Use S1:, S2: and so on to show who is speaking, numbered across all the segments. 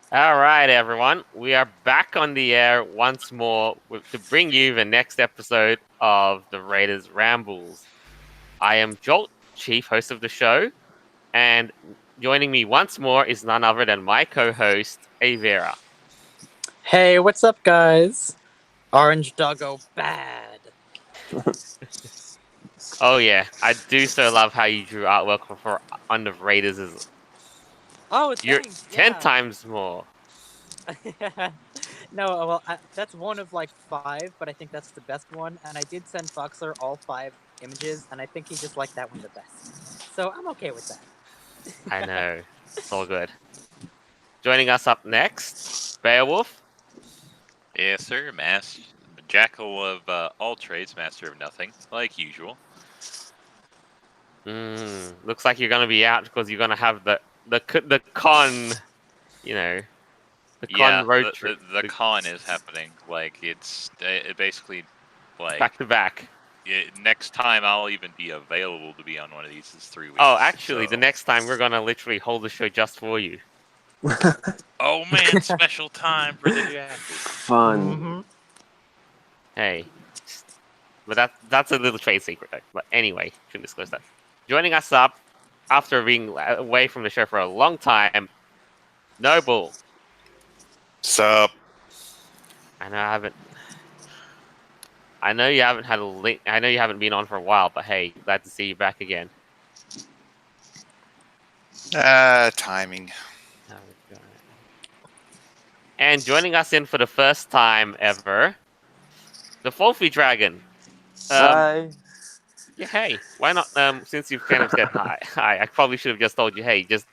S1: All right, everyone. We are back on the air once more to bring you the next episode of the Raiders Rambles. I am Jolt, chief host of the show, and joining me once more is none other than my co-host, Avera.
S2: Hey, what's up, guys? Orange Doggo bad.
S1: Oh yeah, I do so love how you drew artwork for on the Raiders.
S2: Oh,
S1: You're
S2: thanks.
S1: 10 times more.
S2: No, well, that's one of like five, but I think that's the best one. And I did send Foxer all five images, and I think he just liked that one the best. So I'm okay with
S1: I
S2: that.
S1: know, it's all good. Joining us up next, Beowulf.
S3: Yes, sir. Jackal of all trades, master of nothing, like usual.
S1: Looks like you're gonna be out because you're gonna have the con, you know, the con
S3: Yeah,
S1: road trip.
S3: the con is happening. Like it basically like
S1: Back to back.
S3: next time I'll even be available to be on one of these is 3 weeks.
S1: Oh, actually,
S3: so.
S1: the next time we're gonna literally hold the show just for you.
S3: Oh man, special time for the Jackal.
S4: Fun.
S1: Hey, but that's a little trade secret, though. But anyway, shouldn't disclose that. Joining us up after being away from the show for a long time, Noble.
S5: Sup?
S1: I know I haven't. I know you haven't had a link. I know you haven't been on for a while, but hey, glad to see you back again.
S5: Timing.
S1: And joining us in for the first time ever, the Wolfie Dragon.
S4: Hi.
S1: Yeah, hey, why not? Since you've kind of said hi, I probably should have just told you, hey, just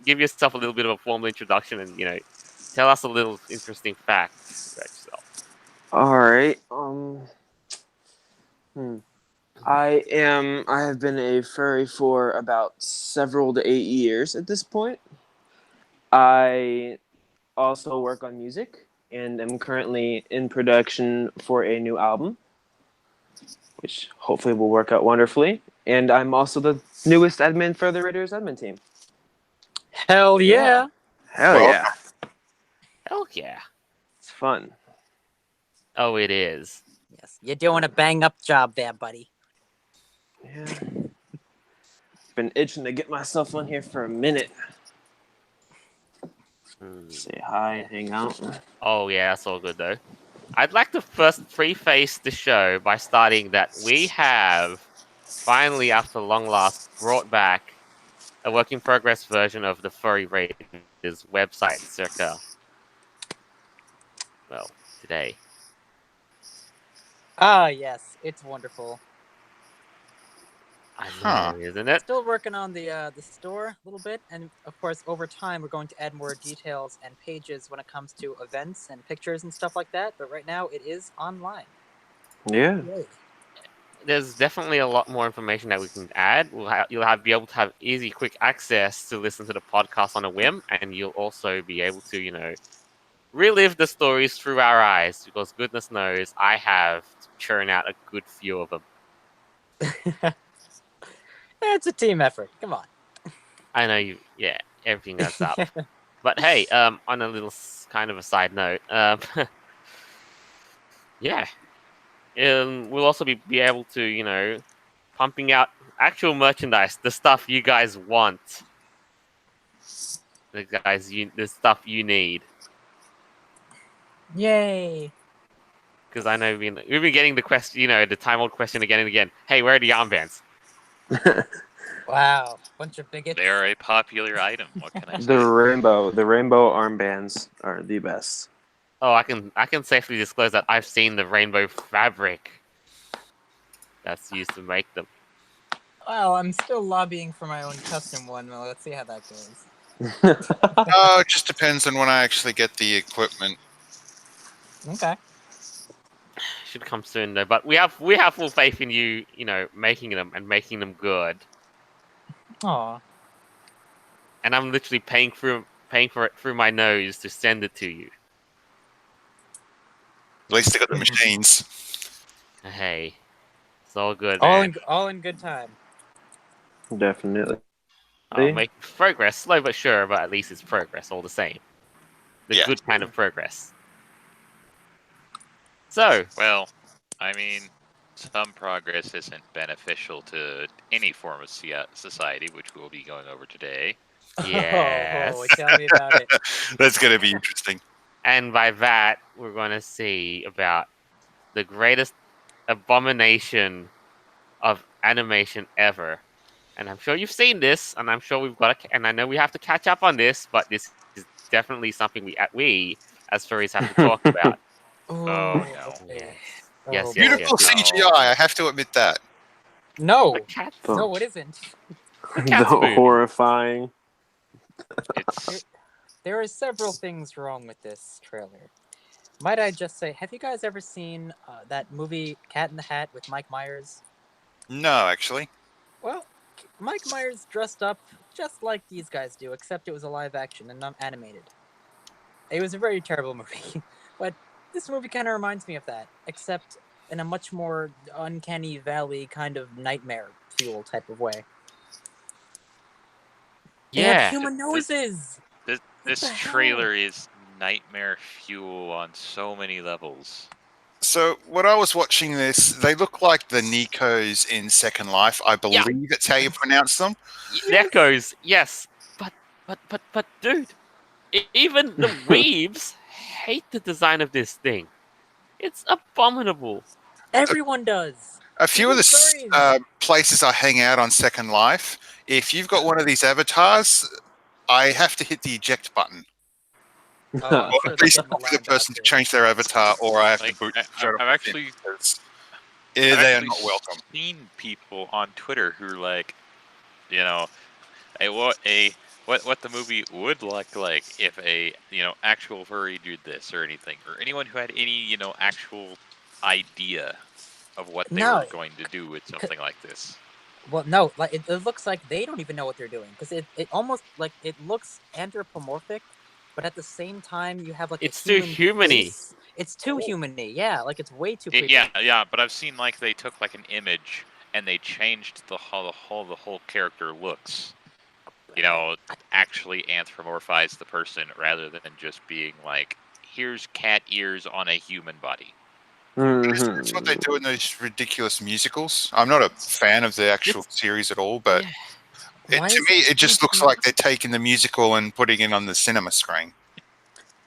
S1: give yourself a little bit of a formal introduction and tell us a little interesting facts about yourself.
S4: All right. I have been a furry for about several to 8 years at this point. I also work on music and am currently in production for a new album, which hopefully will work out wonderfully. And I'm also the newest admin for the Raiders admin team.
S2: Hell yeah!
S4: Hell
S5: Well,
S4: yeah!
S1: Hell yeah!
S4: It's fun.
S1: Oh, it is.
S2: Yes, you're doing a bang up job there, buddy.
S4: Yeah. Been itching to get myself on here for a minute. Say hi, hang out.
S1: Oh yeah, that's all good though. I'd like to first preface the show by starting that we have finally, after long last, brought back a work in progress version of the Furry Raiders website circa, well, today.
S2: Ah, yes, it's wonderful.
S1: I know, isn't it?
S2: Still working on the store a little bit, and of course, over time, we're going to add more details and pages when it comes to events and pictures and stuff like that. But right now, it is online.
S4: Yeah.
S2: Yay.
S1: There's definitely a lot more information that we can add. You'll be able to have easy, quick access to listen to the podcast on a whim, and you'll also be able to, relive the stories through our eyes. Because goodness knows, I have to churn out a good few of them.
S2: It's a team effort. Come on.
S1: I know you. Yeah, everything adds up. But hey, on a little kind of a side note, yeah, we'll also be able to, pumping out actual merchandise, the stuff you guys want, the stuff you need.
S2: Yay!
S1: Because I know we've been getting the question, the time old question again and again. Hey, where are the armbands?
S2: Wow, bunch of bigots.
S3: They're a popular item. What can I say?
S4: The rainbow armbands are the best.
S1: Oh, I can safely disclose that I've seen the rainbow fabric that's used to make them.
S2: Well, I'm still lobbying for my own custom one. Well, let's see how that goes.
S5: it just depends on when I actually get the equipment.
S2: Okay.
S1: Should come soon though. But we have full faith in you, making them and making them good.
S2: Aw.
S1: And I'm literally paying for it through my nose to send it to you.
S5: At least they got the machines.
S1: Hey, it's all good,
S2: All
S1: man.
S2: all in good time.
S4: Definitely.
S1: I'll make progress, slow but sure, but at least it's progress all the same. the
S5: Yeah.
S1: good kind of progress. So,
S3: Well, I mean, some progress isn't beneficial to any form of society, which we'll be going over today.
S1: yes.
S2: Oh, tell me about it.
S5: That's going to be interesting.
S1: And by that, we're going to see about the greatest abomination of animation ever. And I'm sure you've seen this, and I'm sure we've got to, and I know we have to catch up on this, but this is definitely something we as furries have to talk about.
S3: Oh,
S2: Oh,
S3: no.
S2: boy.
S1: Yes.
S2: Oh,
S1: Yes, yes,
S2: boy.
S1: yes,
S5: Beautiful
S1: yes.
S5: CGI, I have to admit that.
S1: The
S2: No,
S1: cats.
S2: no, it isn't.
S1: The
S4: The
S1: cats movie.
S4: horrifying.
S3: It's
S2: There are several things wrong with this trailer. Might I just say, have you guys ever seen that movie Cat in the Hat with Mike Myers?
S5: No, actually.
S2: Well, Mike Myers dressed up just like these guys do, except it was a live action and not animated. It was a very terrible movie, but this movie kind of reminds me of that, except in a much more uncanny valley kind of nightmare fuel type of way. They have
S1: Yeah.
S2: human noses.
S3: this,
S2: What the
S3: this
S2: hell?
S3: trailer is nightmare fuel on so many levels.
S5: So, when I was watching this, they look like the Nikos in Second Life. I believe that's how you pronounce them.
S1: Echoes, yes. But, dude, even the weebs hate the design of this thing. It's abominable.
S2: Everyone does.
S5: A few of
S2: Even
S5: the
S2: furries.
S5: places I hang out on Second Life, if you've got one of these avatars, I have to hit the eject button.
S2: Oh, I'm
S5: Or
S2: sure
S5: at
S2: they'll
S5: least
S2: put an
S5: for the
S2: alarm
S5: person to
S2: after.
S5: change their avatar, or I have to
S3: Like,
S5: boot
S3: I-
S5: straight
S3: I've
S5: off
S3: actually-
S5: because
S3: I've
S5: they are
S3: actually
S5: not welcome.
S3: seen people on Twitter who are like, you know, what the movie would look like if a actual furry did this or anything, or anyone who had any actual idea of what they were
S2: No.
S3: going to do with something like this.
S2: Well, no, like it looks like they don't even know what they're doing because it almost like it looks anthropomorphic, but at the same time you have like
S1: It's
S2: a
S1: too
S2: human
S1: human-y.
S2: face. It's too human-y, yeah. Like it's way too creepy.
S3: Yeah, but I've seen like they took like an image and they changed how the whole character looks. Actually anthropomorphize the person rather than just being like, here's cat ears on a human body.
S5: That's what they do in those ridiculous musicals. I'm not a fan of the actual series at all, but
S1: Yeah.
S2: Why
S5: to
S2: is
S5: me,
S2: it
S5: it just
S2: too
S5: looks
S2: human?
S5: like they're taking the musical and putting it on the cinema screen.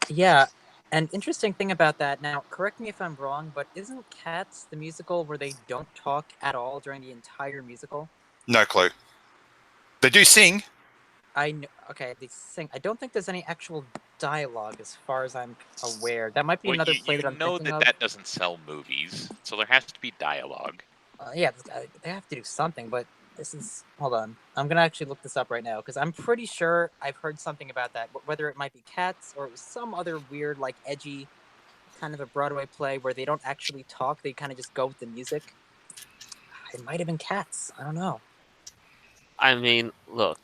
S2: Yeah, and interesting thing about that. Now, correct me if I'm wrong, but isn't Cats the musical where they don't talk at all during the entire musical?
S5: No clue. They do sing.
S2: Okay, they sing. I don't think there's any actual dialogue as far as I'm aware. That might be
S3: Well,
S2: another play
S3: you
S2: that I'm
S3: know
S2: thinking
S3: that
S2: of.
S3: doesn't sell movies, so there has to be dialogue.
S2: Yeah, they have to do something, but this is. Hold on. I'm going to actually look this up right now because I'm pretty sure I've heard something about that. Whether it might be Cats or it was some other weird, like, edgy kind of a Broadway play where they don't actually talk, they kind of just go with the music. It might have been Cats. I don't know.
S1: I mean, look,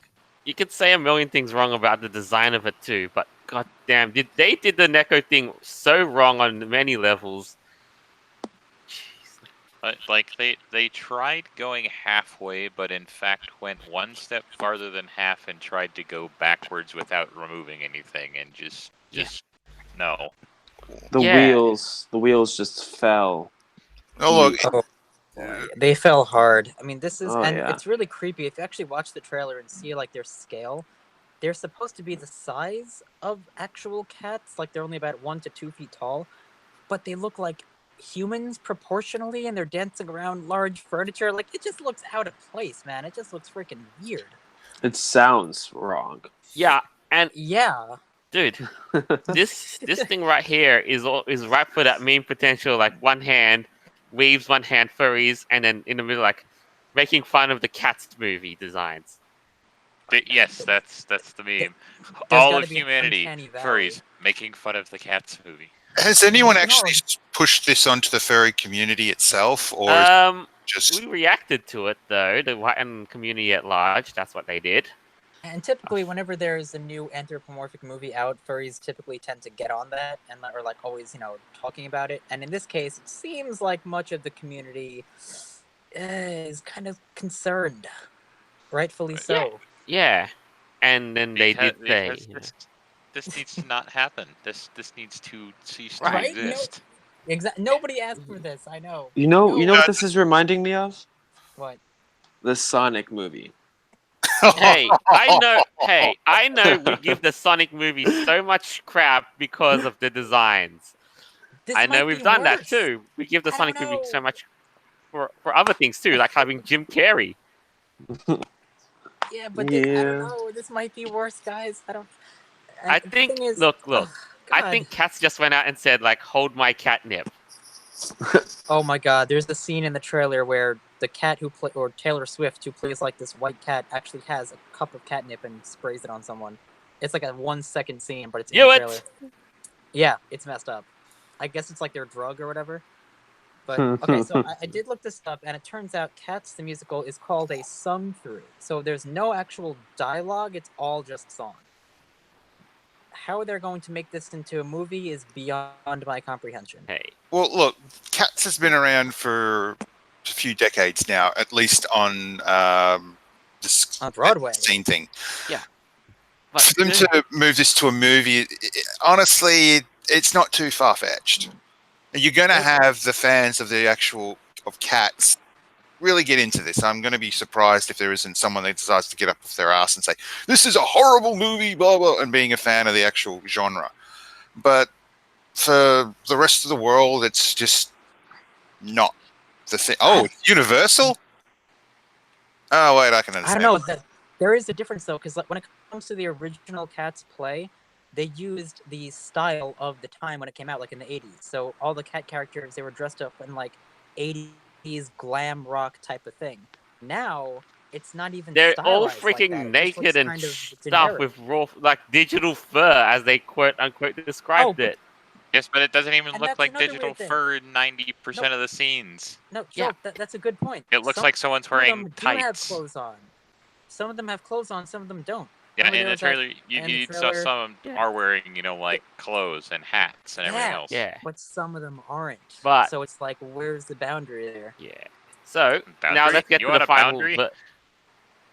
S1: you could say a million things wrong about the design of it too, but goddamn, did the Neko thing so wrong on many levels. Jeez.
S3: Like they tried going halfway, but in fact went one step farther than half and tried to go backwards without removing anything, and just no.
S4: The wheels just fell.
S5: Oh look,
S2: Oh, boy. They fell hard. I mean, this is,
S4: Oh,
S2: and
S4: yeah.
S2: it's really creepy. If you actually watch the trailer and see like their scale, they're supposed to be the size of actual cats, like they're only about 1 to 2 feet tall, but they look like humans proportionally, and they're dancing around large furniture. Like it just looks out of place, man. It just looks freaking weird.
S4: It sounds wrong.
S1: Yeah, and
S2: Yeah.
S1: dude, this thing right here is right for that meme potential. Like one hand weaves, one hand furries, and then in the middle, like making fun of the Cats movie designs.
S3: Yes, that's the meme.
S2: There's
S3: All
S2: gotta
S3: of
S2: be an
S3: humanity,
S2: uncanny valley.
S3: furries, making fun of the Cats movie.
S5: has anyone
S2: You know,
S5: actually pushed this onto the furry community itself, or is it just
S1: We reacted to it though, the white community at large. That's what they did.
S2: And typically, whenever there's a new anthropomorphic movie out, furries typically tend to get on that and are like always, talking about it. And in this case, it seems like much of the community is kind of concerned, rightfully so.
S1: Yeah, and then they did say,
S3: because this needs to not happen. This needs to cease to
S2: Right?
S3: exist.
S2: Nobody asked for this. I know.
S4: You know
S2: No.
S4: what this is reminding me of?
S2: What?
S4: The Sonic movie.
S1: Hey, I know we give the Sonic movie so much crap because of the designs.
S2: This
S1: I know
S2: might
S1: we've
S2: be
S1: done that
S2: worse.
S1: too. We give the
S2: I
S1: Sonic
S2: don't
S1: movie so
S2: know.
S1: much for other things too, like having Jim Carrey.
S2: Yeah, but this, I don't
S4: Yeah.
S2: know. This might be worse, guys. I don't. And
S1: I
S2: the
S1: think,
S2: thing is,
S1: look,
S2: ugh,
S1: I
S2: God.
S1: think Cats just went out and said like, "Hold my catnip."
S2: Oh my God! There's the scene in the trailer where the cat or Taylor Swift, who plays like this white cat, actually has a cup of catnip and sprays it on someone. It's like a 1 second scene, but it's in the
S1: Do
S2: trailer.
S1: it.
S2: Yeah, it's messed up. I guess it's like their drug or whatever. But okay, so I did look this up, and it turns out Cats the musical is called a sung through. So there's no actual dialogue; it's all just song. How they're going to make this into a movie is beyond my comprehension.
S1: Hey,
S5: Well, look, Cats has been around for a few decades now, at least on this
S2: On Broadway.
S5: scene thing.
S1: but
S5: For them to move this to a movie, honestly, it's not too far fetched. You're going to have the fans of the actual of Cats really get into this. I'm going to be surprised if there isn't someone that decides to get up off their ass and say, "This is a horrible movie," blah blah, and being a fan of the actual genre. But for the rest of the world, it's just not the thing. Oh, it's Universal. Oh wait, I can
S2: I
S5: understand.
S2: don't know that there is a difference though, because like when it comes to the original Cats play, they used the style of the time when it came out, like in the '80s. So all the cat characters, they were dressed up in like '80s glam rock type of thing. Now it's not even
S1: they're all
S2: stylized like that.
S1: freaking
S2: It just looks
S1: naked and
S2: kind of
S1: stuff
S2: generic.
S1: with raw, like digital fur, as they quote unquote described
S2: but
S1: it.
S3: Yes, but it doesn't even
S2: and
S3: look
S2: that's
S3: like
S2: another
S3: digital
S2: weird thing.
S3: fur in 90%
S2: Nope.
S3: of the scenes.
S2: No,
S1: Yeah.
S2: Joe, that's a good point.
S3: It looks
S2: Some
S3: like someone's
S2: of them
S3: wearing
S2: do have
S3: tights.
S2: clothes on. Some of them have clothes on, some of them don't.
S3: Yeah,
S2: Remember
S3: in
S2: there
S3: the
S2: was that-
S3: trailer,
S2: in the
S3: you saw
S2: trailer-
S3: some of them
S1: Yeah.
S3: are wearing, like clothes and hats and everything else.
S1: Yeah.
S2: But some of them aren't.
S1: But-
S2: so it's like, where's the boundary there?
S1: Yeah. So now
S3: Boundary?
S1: let's get
S3: You
S1: to
S3: want
S1: the
S3: a
S1: final.
S3: boundary?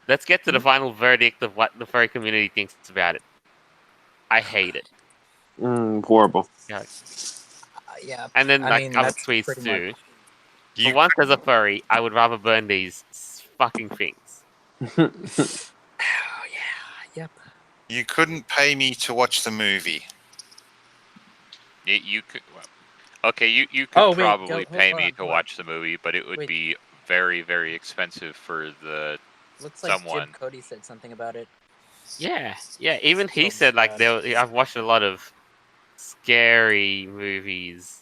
S1: Let's get to the final verdict of what the furry community thinks about it. I hate it.
S4: Horrible.
S1: Yeah.
S2: Yeah.
S1: And then
S2: I
S1: like
S2: mean,
S1: other
S2: that's
S1: tweets
S2: pretty
S1: too.
S2: much.
S5: You,
S1: For once as a furry, I would rather burn these fucking things.
S2: Oh yeah. Yep.
S5: you couldn't pay me to watch the movie.
S3: You could. Well, okay, you could
S2: Oh, wait,
S3: probably
S2: go-
S3: pay
S2: hold
S3: me
S2: on,
S3: to
S2: hold on.
S3: watch the movie, but it would
S2: Wait.
S3: be very, very expensive for the.
S2: Looks like
S3: Someone.
S2: Jib Cody said something about it.
S1: Yeah. Even he
S2: Oh,
S1: said like
S2: God.
S1: I've watched a lot of scary movies.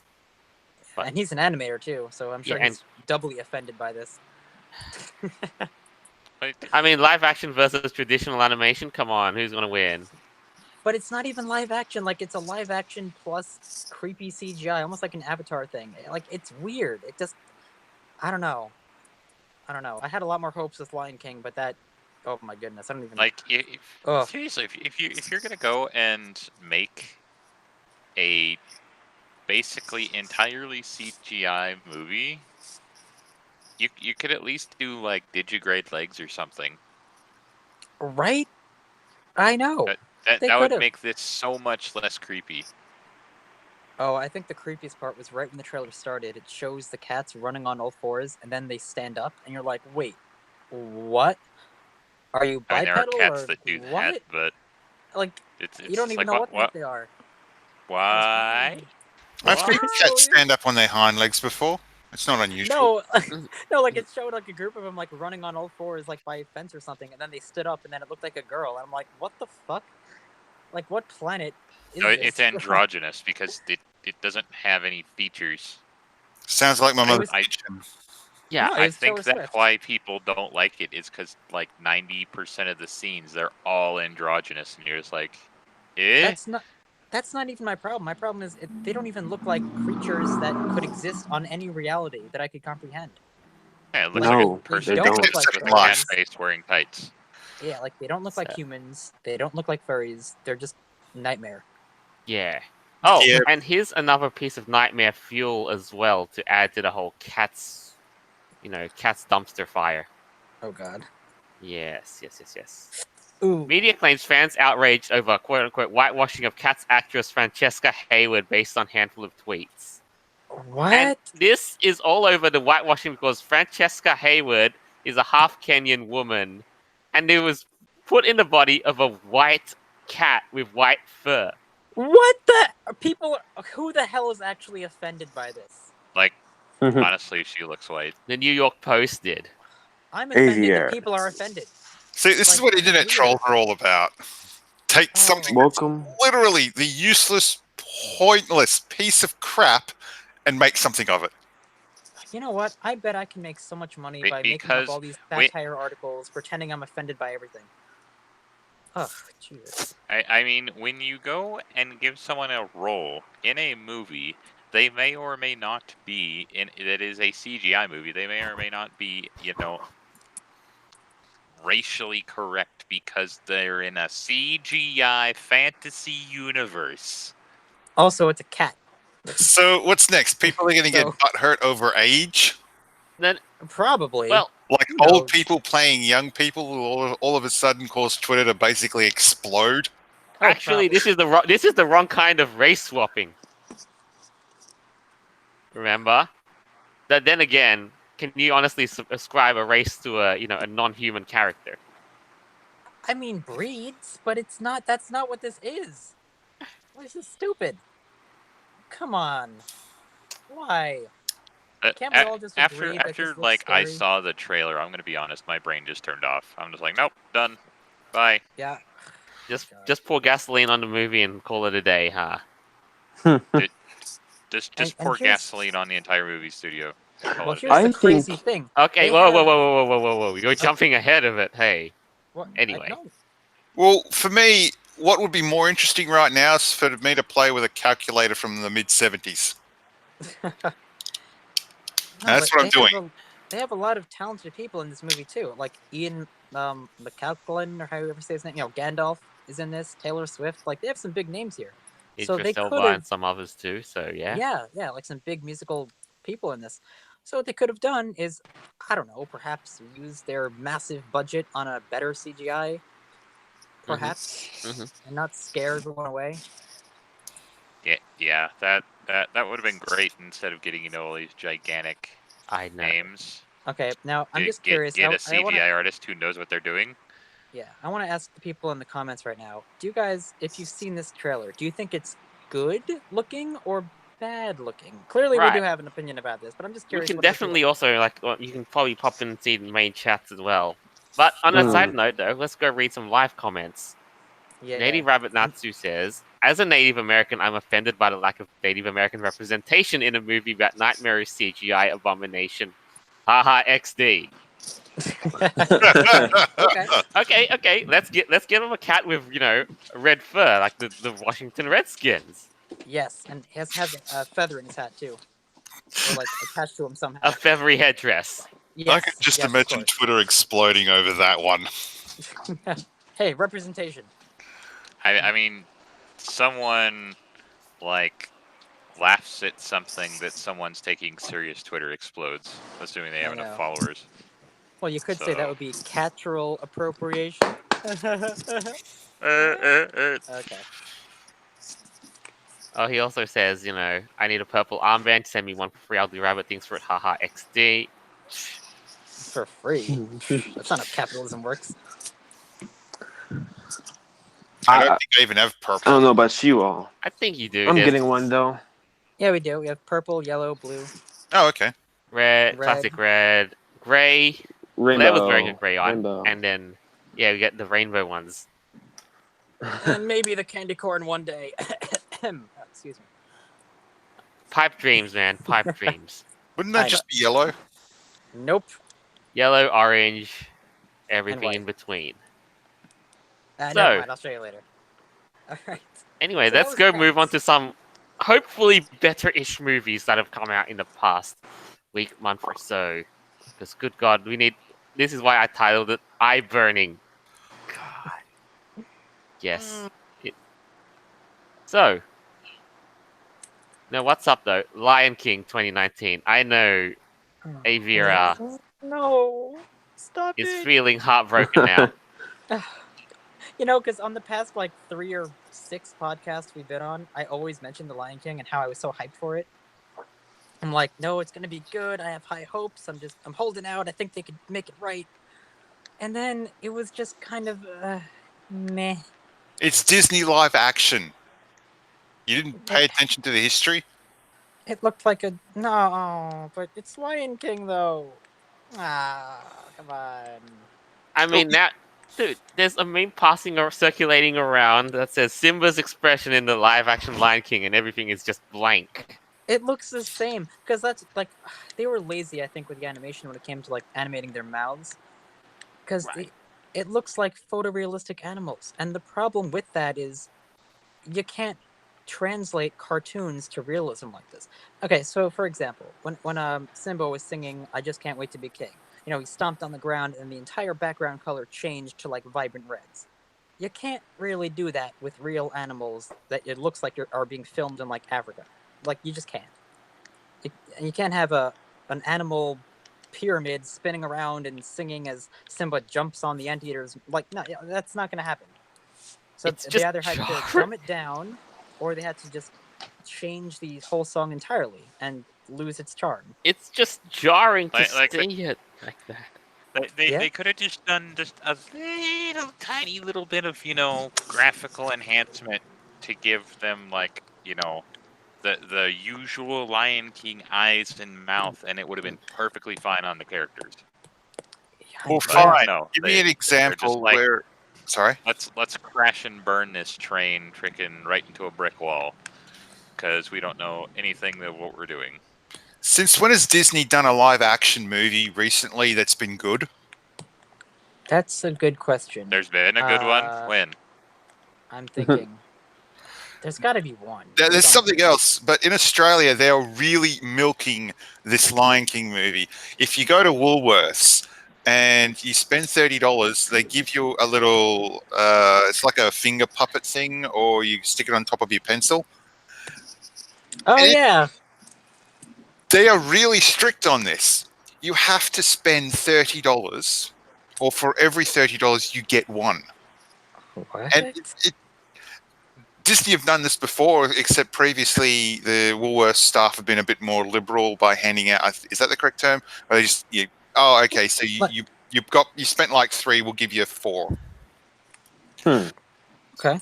S1: But-
S2: And he's an animator too, so I'm sure
S1: Yeah,
S2: he's doubly offended by this.
S1: I mean, live action versus traditional animation. Come on, who's gonna win?
S2: But it's not even live action. Like, it's a live action plus creepy CGI, almost like an Avatar thing. Like, it's weird. It just, I don't know. I had a lot more hopes with Lion King, but that, oh my goodness, I don't even.
S3: Like,
S2: Ugh.
S3: seriously, if you're gonna go and make a basically entirely CGI movie, you could at least do like digigrade legs or something.
S2: Right? I know. They
S3: That would
S2: could've.
S3: make this so much less creepy.
S2: Oh, I think the creepiest part was right when the trailer started. It shows the cats running on all fours, and then they stand up, and you're like, wait, what? Are you
S3: I mean, there are
S2: bipedal
S3: cats
S2: or
S3: that do
S2: what?
S3: that, but
S2: Like,
S3: it's
S2: you don't even
S3: like,
S2: know what they are.
S3: Why?
S5: I've seen
S2: What?
S5: cats stand up on their hind legs before. It's not unusual.
S2: No, no, like it showed like a group of them like running on all fours like by a fence or something, and then they stood up, and then it looked like a girl. And I'm like, what the fuck? Like, what planet is
S3: No,
S2: this?
S3: it's androgynous because it doesn't have any features.
S5: Sounds like my mother's
S3: I-
S5: kitchen.
S1: Yeah,
S2: No,
S3: I
S2: it's
S3: think
S2: Taylor
S3: that's
S2: Swift.
S3: why people don't like it is because like 90% of the scenes they're all androgynous, and you're just like, eh?
S2: That's not even my problem. My problem is they don't even look like creatures that could exist on any reality that I could comprehend.
S3: Yeah, it looks
S4: No,
S3: like a
S2: they
S3: person
S2: don't
S5: look like
S3: with a
S5: furries.
S3: cat face wearing tights.
S2: Yeah, like they don't look like humans. They don't look like furries. They're just nightmare.
S1: yeah. Oh,
S5: Yeah.
S1: and here's another piece of nightmare fuel as well to add to the whole cat's dumpster fire.
S2: Oh God.
S1: Yes.
S2: Ooh.
S1: Media claims fans outraged over quote-unquote whitewashing of Cats actress Francesca Hayward based on handful of tweets.
S2: What?
S1: And this is all over the whitewashing because Francesca Hayward is a half Kenyan woman, and it was put in the body of a white cat with white fur.
S2: What the people? Who the hell is actually offended by this?
S3: Like,
S4: Mhm.
S3: honestly, she looks white.
S1: The New York Post did.
S2: I'm offended
S4: AVR.
S2: that people are offended.
S5: See, this is
S2: Like,
S5: what internet
S2: weird.
S5: trolls are all about. Take
S2: Oh.
S5: something
S4: Welcome.
S5: literally the useless, pointless piece of crap and make something of it.
S2: You know what? I bet I can make so much money by making
S3: Because
S2: up all these
S3: we-
S2: satire articles, pretending I'm offended by everything. Oh, Jesus.
S3: I mean, when you go and give someone a role in a movie, they may or may not be that is a CGI movie. They may or may not be, racially correct because they're in a CGI fantasy universe.
S2: Also, it's a cat.
S5: So what's next? People are going to get
S2: So-
S5: butthurt over age?
S1: Then,
S2: Probably.
S1: well,
S5: Like
S2: Who
S5: old
S2: knows?
S5: people playing young people who all of a sudden cause Twitter to basically explode?
S2: Oh,
S1: actually, this is the wrong kind of race swapping. Remember? That then again, can you honestly ascribe a race to a non-human character?
S2: I mean, breeds, but it's not. That's not what this is. This is stupid. Come on. Why? Can't we all just agree that
S3: after
S2: this looks
S3: like I
S2: scary?
S3: saw the trailer, I'm gonna be honest, my brain just turned off. I'm just like, nope, done, bye.
S2: Yeah.
S1: Just
S2: God.
S1: just pour gasoline on the movie and call it a day, huh?
S3: Just
S2: And
S3: pour
S2: here's-
S3: gasoline on the entire movie studio. and call
S2: Well,
S3: it a
S2: here's
S3: day.
S2: the
S4: I
S2: crazy
S4: think-
S2: thing.
S1: Okay,
S2: They
S1: whoa,
S2: have-
S1: whoa, whoa, whoa, whoa, whoa, whoa! You're jumping ahead of it. Hey,
S2: What?
S1: Anyway.
S2: No.
S5: Well, for me, what would be more interesting right now is for me to play with a calculator from the mid 70s. That's what I'm doing.
S2: They have a lot of talented people in this movie too. Like Ian McCallan, or however you say his name. Gandalf is in this. Taylor Swift. Like they have some big names here. So they
S1: Idris Elba
S2: could have,
S1: and some others too. So yeah.
S2: yeah, like some big musical people in this. So what they could have done is, I don't know, perhaps use their massive budget on a better CGI, perhaps,
S1: Mhm.
S2: and not scare everyone away.
S3: Yeah, that would have been great instead of getting all these gigantic
S1: I know.
S3: names.
S2: Okay, now I'm just
S3: Get
S2: curious.
S3: a
S2: I
S3: CGI
S2: wanna,
S3: artist who knows what they're doing.
S2: yeah, I want to ask the people in the comments right now. Do you guys, if you've seen this trailer, do you think it's good looking or bad looking? Clearly, we do
S1: Right.
S2: have an opinion about this, but I'm just
S1: We
S2: curious.
S1: can
S2: what other people
S1: definitely also you can probably pop in and see the main chats as well. But on a side note though, let's go read some live comments.
S2: Yeah.
S1: Native Rabbit Natsu says, as a Native American, I'm offended by the lack of Native American representation in a movie about nightmarish CGI abomination. Haha XD.
S2: Okay.
S1: Okay. Let's give him a cat with red fur like the Washington Redskins.
S2: Yes, and has a feather in his hat too, or like attached to him somehow.
S1: A feathery headdress.
S2: Yes,
S5: I could just
S2: yes, of
S5: imagine
S2: course.
S5: Twitter exploding over that one.
S2: Hey, representation.
S3: I mean, someone like laughs at something that someone's taking serious, Twitter explodes, assuming they have
S2: I
S3: enough
S2: know.
S3: followers.
S2: Well, you could say that
S3: So-
S2: would be cultural appropriation. Okay.
S1: Oh, he also says, I need a purple armband. Send me one for free. I'll do rabbit things for it. Haha XD.
S2: For free. That's not how capitalism works.
S5: I don't think I even have
S4: I
S5: purple.
S4: don't know about you all.
S1: I think you do.
S4: I'm
S1: There's
S4: getting one though.
S2: Yeah, we do. We have purple, yellow, blue.
S5: Oh, okay.
S1: red, classic red, gray.
S4: Rainbow.
S1: That was very good gray on.
S4: Rainbow.
S1: And then, yeah, we get the rainbow ones.
S2: And maybe the candy corn one day. Excuse me.
S1: Pipe dreams, man. Pipe dreams.
S5: Wouldn't
S2: I
S5: that just be yellow?
S2: Nope.
S1: Yellow, orange, everything
S2: white.
S1: in between.
S2: Never
S1: So-
S2: mind. I'll show you later. All right.
S1: Anyway,
S2: So that
S1: let's
S2: was
S1: go move on
S2: Cats.
S1: to some hopefully better-ish movies that have come out in the past week, month or so. Because, good God, we need... This is why I titled it Eye Burning. God. Yes. So... Now, what's up, though? Lion King 2019. I know Avira
S2: No. Stop
S1: is
S2: it.
S1: feeling heartbroken now.
S2: Because on the past like 3 or 6 podcasts we've been on, I always mention the Lion King and how I was so hyped for it. I'm like, no, it's gonna be good. I have high hopes. I'm holding out. I think they could make it right. And then it was just kind of meh.
S5: It's Disney live action. You didn't pay attention to the history?
S2: It looked like a no, but it's Lion King though. Come on.
S1: I mean, now, dude, there's a meme passing or circulating around that says Simba's expression in the live action Lion King and everything is just blank.
S2: It looks the same because that's like they were lazy, I think, with the animation when it came to like animating their mouths because
S1: Right.
S2: it looks like photorealistic animals, and the problem with that is you can't translate cartoons to realism like this. Okay, so for example, when Simba was singing "I Just Can't Wait to Be King," he stomped on the ground and the entire background color changed to like vibrant reds. You can't really do that with real animals that it looks like are being filmed in like Africa. Like you just can't. You can't have an animal pyramid spinning around and singing as Simba jumps on the anteaters. Like no, that's not going to happen. So
S1: It's
S2: they
S1: just
S2: either had to dumb it down, or they had to just change the whole song entirely and lose its charm.
S1: it's just jarring to
S3: Like
S1: see it like that.
S3: they could have just done just a little tiny little bit of graphical enhancement to give them like the usual Lion King eyes and mouth, and it would have been perfectly fine on the characters.
S5: Well,
S3: But
S5: fine.
S3: no,
S5: Give me an
S3: they're
S5: example
S3: just like,
S5: where. Sorry?
S3: let's crash and burn this train, tricking right into a brick wall, because we don't know anything of what we're doing.
S5: Since when has Disney done a live action movie recently that's been good?
S2: That's a good question.
S3: There's been a good one. When?
S2: I'm thinking. There's got to be one.
S5: There's
S2: somewhere.
S5: something else, but in Australia, they're really milking this Lion King movie. If you go to Woolworths and you spend $30, they give you a little, it's like a finger puppet thing, or you stick it on top of your pencil.
S2: Oh,
S5: And
S2: yeah.
S5: they are really strict on this. You have to spend $30, or for every $30, you get one.
S2: What?
S5: And Disney have done this before, except previously the Woolworths staff have been a bit more liberal by handing out. Is that the correct term? Or they just oh, okay. So you spent like 3, we'll give you 4.
S2: Okay.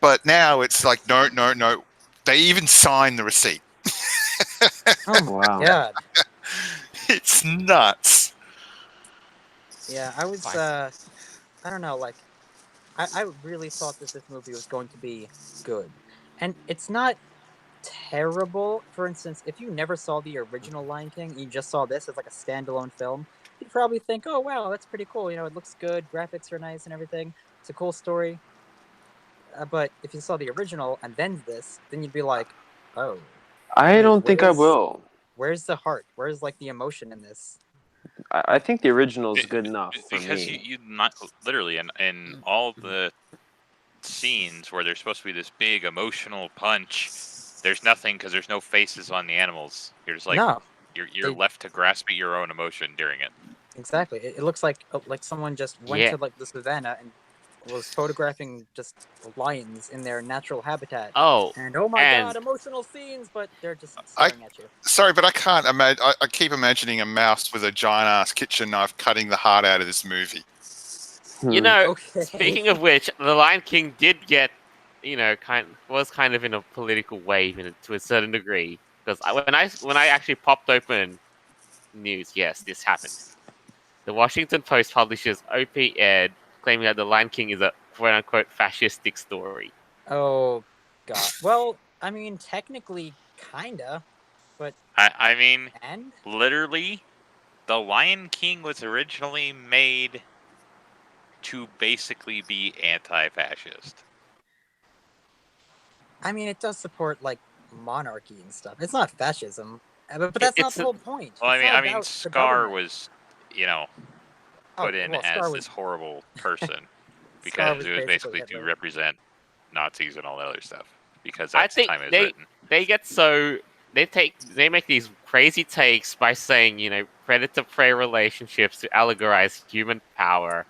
S5: But now it's like no. They even sign the receipt.
S2: Oh my
S4: Wow.
S2: god.
S5: It's nuts.
S2: Yeah, I was. I don't know. Like, I really thought that this movie was going to be good, and it's not terrible. For instance, if you never saw the original Lion King, you just saw this as like a standalone film, you'd probably think, "Oh wow, that's pretty cool. It looks good, graphics are nice, and everything. It's a cool story." But if you saw the original and then this, then you'd be like, "Oh,
S4: I
S2: wait,
S4: don't think I will.
S2: Where's the heart? Where's like the emotion in this?"
S4: I think the original is good enough for
S3: Because
S4: me.
S3: you not literally in all the scenes where there's supposed to be this big emotional punch, there's nothing because there's no faces on the animals. You're just like
S2: No,
S3: you're left to grasp at your own emotion during it.
S2: exactly. It looks like someone just went
S1: Yeah.
S2: to like the savannah and was photographing just lions in their natural habitat.
S1: Oh,
S2: And oh my
S1: and
S2: god, emotional scenes, but they're just staring at you.
S5: Sorry, but I can't imagine. I keep imagining a mouse with a giant ass kitchen knife cutting the heart out of this movie.
S2: Okay.
S1: Speaking of which, the Lion King did get, was kind of in a political wave to a certain degree. Because when I actually popped open news, yes, this happened. The Washington Post publishes op-ed claiming that the Lion King is a quote-unquote fascistic story.
S2: Oh god. Well, I mean, technically, kinda, but
S3: I mean,
S2: and
S3: literally, the Lion King was originally made to basically be anti-fascist.
S2: I mean, it does support like monarchy and stuff. It's not fascism, but that's not the whole point.
S3: Well,
S2: It's
S3: I
S2: not
S3: mean,
S2: about the
S3: Scar
S2: government.
S3: was, put in
S2: Scar
S3: as
S2: was
S3: this horrible person
S2: Scar
S3: because
S2: was
S3: it was basically to
S2: Hitler.
S3: represent Nazis and all that other stuff. Because
S1: I
S3: that's the
S1: think
S3: time it was written.
S1: they make these crazy takes by saying, predator prey relationships to allegorize human power.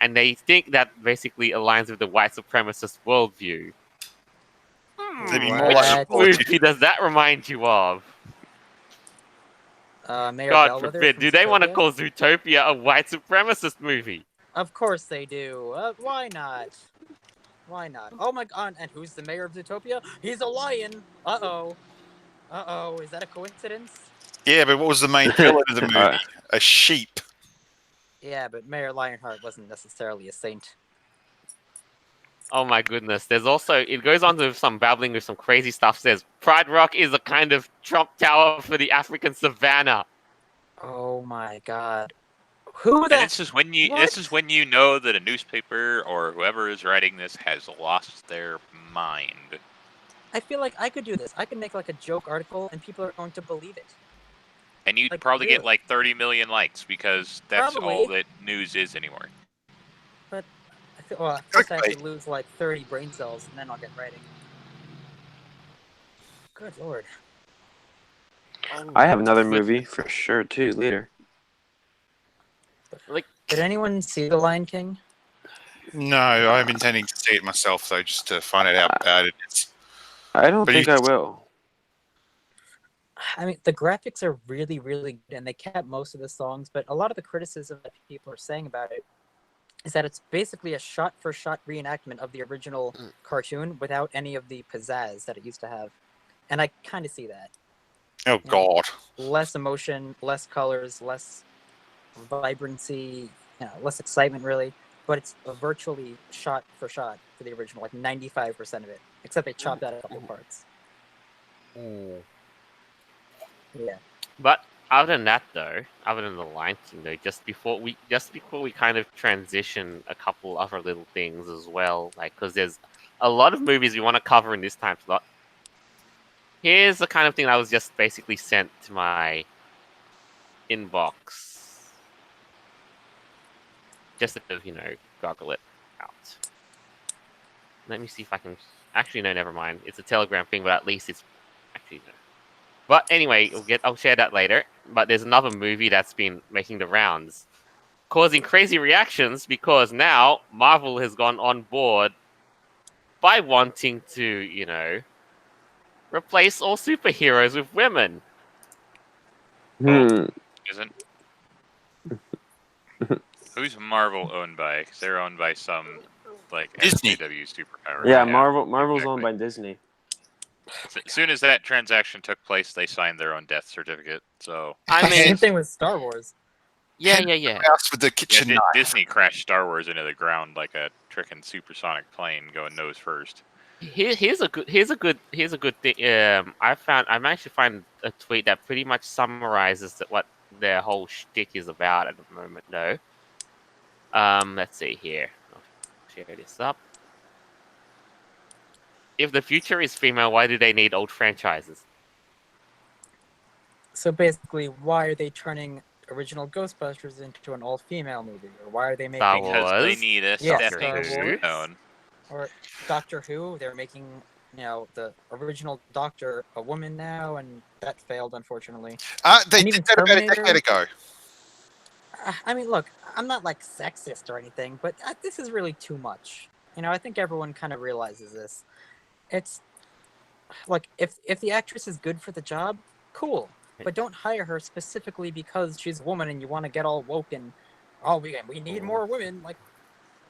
S1: and they think that basically aligns with the white supremacist worldview.
S5: There'd be
S2: What?
S5: more like
S1: Which movie does that remind you of?
S2: Mayor
S1: God
S2: Bellwether
S1: forbid.
S2: from
S1: Do they want to
S2: Zootopia?
S1: call Zootopia a white supremacist movie?
S2: Of course they do. Why not? Why not? Oh my god! And who's the mayor of Zootopia? He's a lion. Uh oh. Is that a coincidence?
S5: Yeah, but what was the main villain of the movie? A sheep.
S2: Yeah, but Mayor Lionheart wasn't necessarily a saint.
S1: Oh my goodness. There's also, it goes on to some babbling with some crazy stuff. Says Pride Rock is a kind of Trump Tower for the African savannah.
S2: Oh my god. Who
S3: And
S2: the?
S3: this is when you
S2: What?
S3: this is when you know that a newspaper or whoever is writing this has lost their mind.
S2: I feel like I could do this. I could make like a joke article, and people are going to believe it.
S3: And you'd
S2: Like,
S3: probably get
S2: really?
S3: like 30 million likes because that's all
S2: Probably.
S3: that news is anymore.
S2: Well, first I have to
S5: Clickbait.
S2: lose like 30 brain cells, and then I'll get writing. Good lord.
S4: I have another movie for sure too later.
S1: Like,
S2: Did anyone see The Lion King?
S5: No, I'm intending to see it myself though, just to find out how bad it is.
S4: I don't
S5: But
S4: think I will.
S2: I mean, the graphics are really, really good, and they kept most of the songs, but a lot of the criticism that people are saying about it is that it's basically a shot-for-shot reenactment of the original cartoon without any of the pizzazz that it used to have. And I kind of see that.
S5: Oh God!
S2: Less emotion, less colors, less vibrancy, less excitement, really. But it's virtually shot-for-shot for the original, like 95% of it, except they chopped out a couple parts. Yeah.
S1: but other than that, though, other than the Lion King, though, just before we kind of transition a couple other little things as well, like because there's a lot of movies we want to cover in this time slot. Here's the kind of thing that was just basically sent to my inbox, just to goggle it out. Let me see if I can. Actually, no, never mind. It's a Telegram thing, but at least it's actually no. But anyway, I'll share that later. But there's another movie that's been making the rounds, causing crazy reactions because now Marvel has gone on board by wanting to, replace all superheroes with women.
S3: Isn't who's Marvel owned by? Because they're owned by some like
S5: Disney.
S3: SJW superpower.
S4: Yeah, Marvel's
S3: exactly.
S4: owned by Disney.
S3: As soon as that transaction took place, they signed their own death certificate. So
S1: I
S2: Same
S1: mean,
S2: thing with Star Wars.
S1: yeah.
S5: House with the kitchen knife.
S3: Disney crashed Star Wars into the ground like a frickin' supersonic plane going nose first.
S1: Here's a good thing. I managed to find a tweet that pretty much summarizes what their whole shtick is about at the moment, though. Let's see here. I'll share this up. If the future is female, why do they need old franchises?
S2: So basically, why are they turning original Ghostbusters into an all-female movie? Or why are they making...
S1: Star
S3: Because they
S1: Wars,
S3: need a
S2: Yeah,
S3: stepping
S2: Star Wars.
S3: stone.
S2: Or Doctor Who, they're making, the original Doctor a woman now, and that failed, unfortunately.
S5: They
S2: And
S5: did
S2: even
S5: that about a
S2: Terminator?
S5: decade ago.
S2: I mean, look, I'm not, like, sexist or anything, but this is really too much. I think everyone kind of realizes this. It's, like, if the actress is good for the job, cool. But don't hire her specifically because she's a woman and you want to get all woke and, we need more women. Like,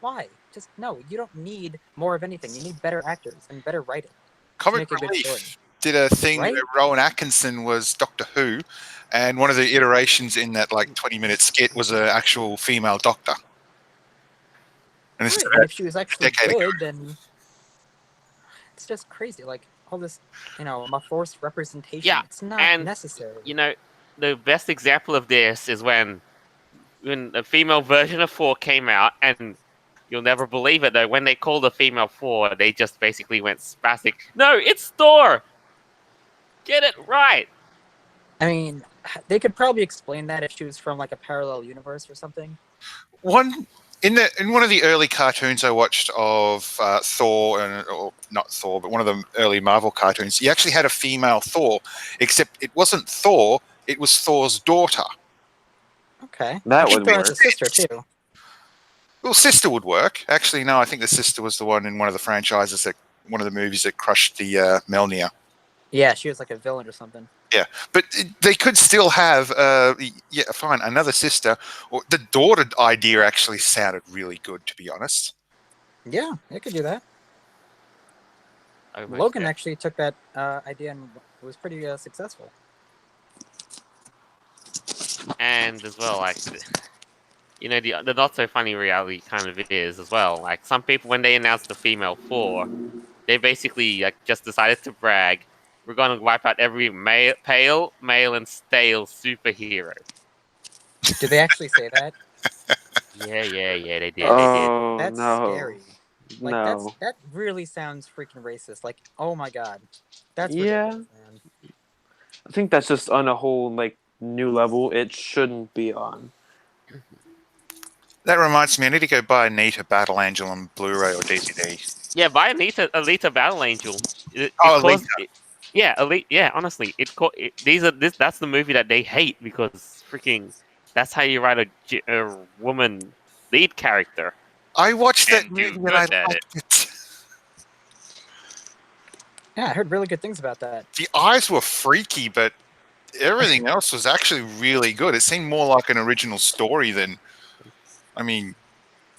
S2: why? Just, no, you don't need more of anything. You need better actors and better writing.
S5: Comic
S2: make a good story.
S5: Relief did a thing
S2: Right?
S5: where Rowan Atkinson was Doctor Who, and one of the iterations in that 20-minute skit was an actual female doctor. And this is
S2: Right,
S5: about
S2: and if she was actually
S5: decade ago.
S2: good, then it's just crazy. Like, all this, forced representation.
S1: Yeah,
S2: It's not
S1: and
S2: necessary.
S1: the best example of this is when the female version of Thor came out, and you'll never believe it though. When they called the female Thor, they just basically went spastic. No, it's Thor. Get it right.
S2: I mean, they could probably explain that if she was from, like, a parallel universe or something.
S5: In one of the early cartoons I watched of Thor, or not Thor, but one of the early Marvel cartoons, he actually had a female Thor, except it wasn't Thor, it was Thor's daughter.
S2: Okay.
S4: That
S2: I think
S4: would
S2: Thor
S4: work.
S2: has a sister, too.
S5: Well, Sister would work. Actually, no, I think the Sister was the one in one of the franchises one of the movies that crushed the Mjolnir.
S2: Yeah, she was like a villain or something.
S5: But they could still have, fine, another sister. Or the daughter idea actually sounded really good, to be honest.
S2: Yeah, it could do that.
S1: Almost
S2: Logan
S1: there.
S2: actually took that idea and was pretty successful.
S1: And as well, like, the not so funny reality kind of is as well. Like, some people, when they announced the female 4, they basically like just decided to brag. We're gonna wipe out every pale, male, and stale superhero.
S2: Did they actually say that?
S1: Yeah, they did.
S4: Oh
S2: That's
S4: no,
S2: scary. Like
S4: no.
S2: that really sounds freaking racist. Like, oh my god, that's
S4: Yeah,
S2: ridiculous, man.
S4: I think that's just on a whole like new level. It shouldn't be on.
S5: That reminds me, I need to go buy Nita Battle Angel on Blu-ray or DVD.
S1: Yeah, buy Alita Battle Angel. It
S5: Oh,
S1: caused,
S5: Alita.
S1: yeah, Elite. Yeah, honestly, that's the movie that they hate because freaking that's how you write a woman lead character.
S5: I watched that
S3: And do
S5: movie and I
S3: good at
S5: liked it.
S2: Yeah, I heard really good things about that.
S5: The eyes were freaky, but everything else was actually really good. It seemed more like an original story than, I mean,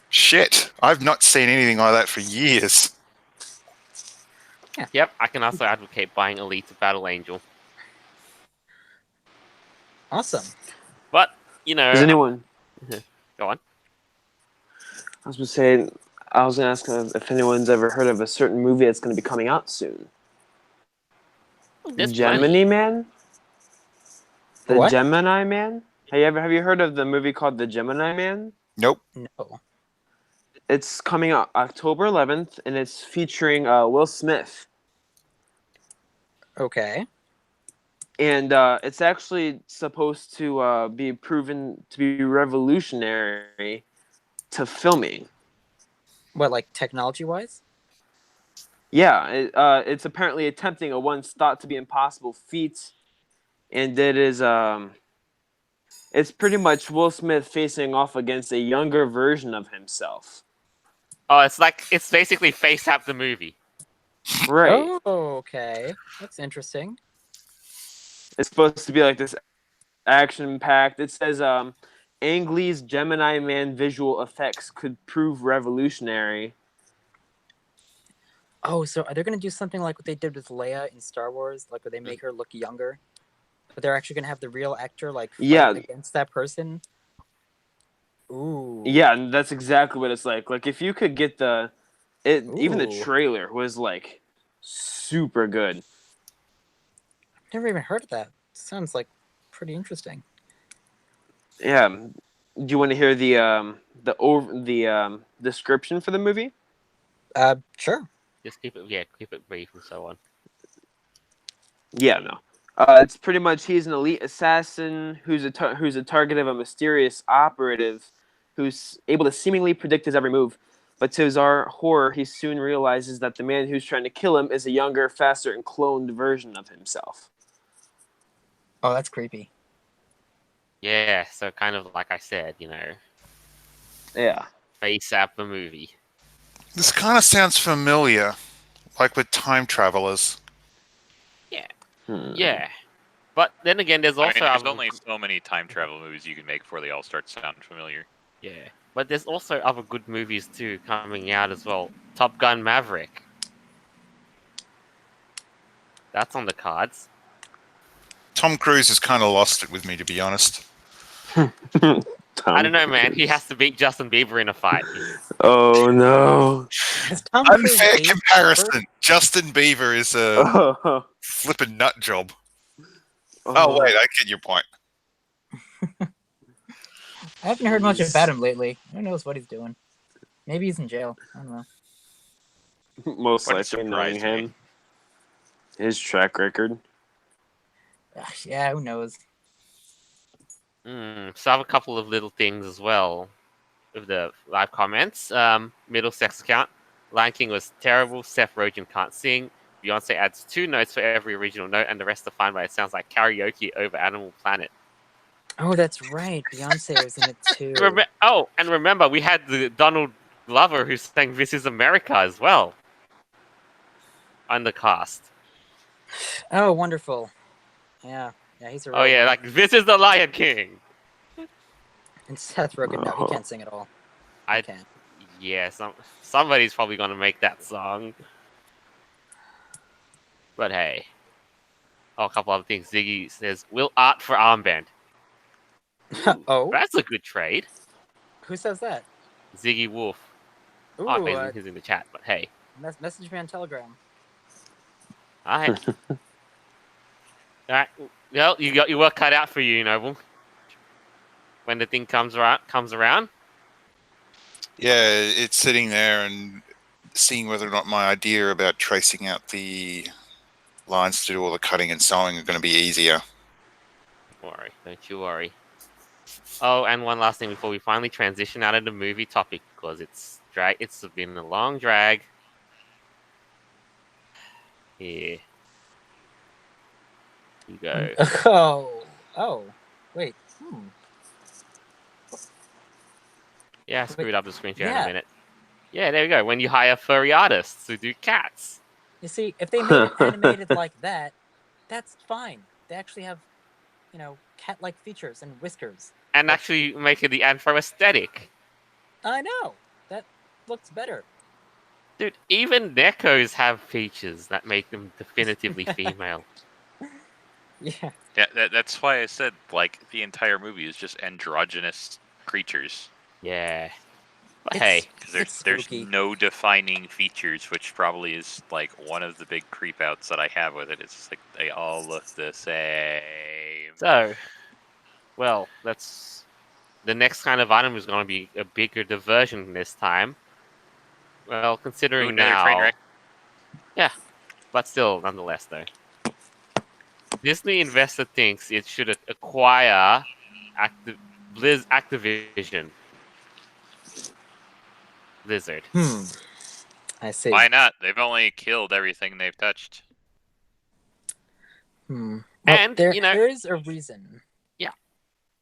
S5: shit. I've not seen anything like that for years.
S1: Yep, I can also advocate buying Alita Battle Angel.
S2: Awesome.
S1: But
S4: Does anyone?
S1: go on.
S4: I was gonna say. I was gonna ask if anyone's ever heard of a certain movie that's gonna be coming out soon.
S1: There's
S4: Gemini
S1: plenty.
S4: Man. The
S2: What?
S4: Gemini Man. Have you heard of the movie called The Gemini Man?
S5: Nope.
S2: No.
S4: It's coming out October 11th, and it's featuring Will Smith.
S2: Okay.
S4: And it's actually supposed to be proven to be revolutionary to filming.
S2: What, like technology-wise?
S4: Yeah, it's apparently attempting a once thought to be impossible feat, and it's pretty much Will Smith facing off against a younger version of himself.
S1: Oh, it's basically Face App the movie.
S4: Right.
S2: Oh, okay. That's interesting.
S4: It's supposed to be like this action-packed. It says Ang Lee's Gemini Man visual effects could prove revolutionary.
S2: Oh, so are they going to do something like what they did with Leia in Star Wars, like where they make her look younger, but they're actually going to have the real actor like fight against that person? Ooh.
S4: Yeah, and that's exactly what it's like. Like if you could get even the
S2: Ooh.
S4: trailer was like super good.
S2: Never even heard of that. Sounds like pretty interesting.
S4: Yeah. Do you want to hear the description for the movie?
S2: Sure.
S1: Just keep it brief and so on.
S4: Yeah, no. It's pretty much he's an elite assassin who's a target of a mysterious operative who's able to seemingly predict his every move. But to his horror, he soon realizes that the man who's trying to kill him is a younger, faster, and cloned version of himself.
S2: Oh, that's creepy.
S1: Yeah, so kind of like I said,
S4: Yeah.
S1: Face App the movie.
S5: This kind of sounds familiar, like with time travelers.
S1: Yeah, but then again, there's also
S3: there's only so many time travel movies you can make before they all start to sound familiar.
S1: Yeah, but there's also other good movies too coming out as well. Top Gun Maverick. That's on the cards.
S5: Tom Cruise has kind of lost it with me, to be honest.
S1: I don't know, man. He has to beat Justin Bieber in a fight.
S4: Oh no!
S5: Unfair comparison. Justin Bieber is a flippin' nut job. Oh wait, I get your point.
S2: I haven't heard much about him lately. Who knows what he's doing? Maybe he's in jail. I don't know.
S4: Most likely knowing him. His track record.
S2: Yeah, who knows?
S1: So I have a couple of little things as well with the live comments. Middle sex count. Lion King was terrible. Seth Rogen can't sing. Beyonce adds 2 notes for every original note, and the rest are fine, but it sounds like karaoke over Animal Planet.
S2: Oh, that's right. Beyonce was in it too.
S1: And remember, we had the Donald Glover who sang "This Is America" as well on the cast.
S2: Oh, wonderful. Yeah, he's a real
S1: Oh yeah,
S2: one.
S1: like "This Is the Lion King."
S2: And Seth Rogen, no, he can't sing at all. He
S1: I
S2: can't.
S1: yeah, somebody's probably gonna make that song. But hey, a couple other things. Ziggy says, "Will art for armband." Ooh,
S2: Oh,
S1: that's a good trade.
S2: who says that?
S1: Ziggy Wolf.
S2: Ooh,
S1: Oh, he's in the chat. But hey,
S2: message me on Telegram.
S1: all right, all right. Well, you got your work cut out for you, Noble. When the thing comes around.
S5: Yeah, it's sitting there and seeing whether or not my idea about tracing out the lines to do all the cutting and sewing are going to be easier.
S1: Don't you worry. Oh, and one last thing before we finally transition out of the movie topic, because it's been a long drag. Here you go.
S2: Oh, wait.
S1: Yeah, I screwed up the screen share in
S2: yeah.
S1: a minute. Yeah, there we go. When you hire furry artists to do cats.
S2: You see, if they made it animated like that, that's fine. They actually have, cat-like features and whiskers.
S1: And actually make it the anthro aesthetic.
S2: I know. That looks better.
S1: Dude, even Nekos have features that make them definitively female.
S2: Yeah.
S3: That's why I said, like, the entire movie is just androgynous creatures.
S1: Yeah. But hey,
S3: there's no defining features, which probably is like one of the big creep outs that I have with it. It's just like they all look the same.
S1: So, well, the next kind of item is going to be a bigger diversion this time. Well, considering
S3: another train
S1: now,
S3: wreck.
S1: yeah, but still, nonetheless, though, Disney investor thinks it should acquire Activision. Blizzard.
S2: I see.
S3: Why not? They've only killed everything they've touched.
S2: Well,
S1: And
S2: there is a reason.
S1: Yeah,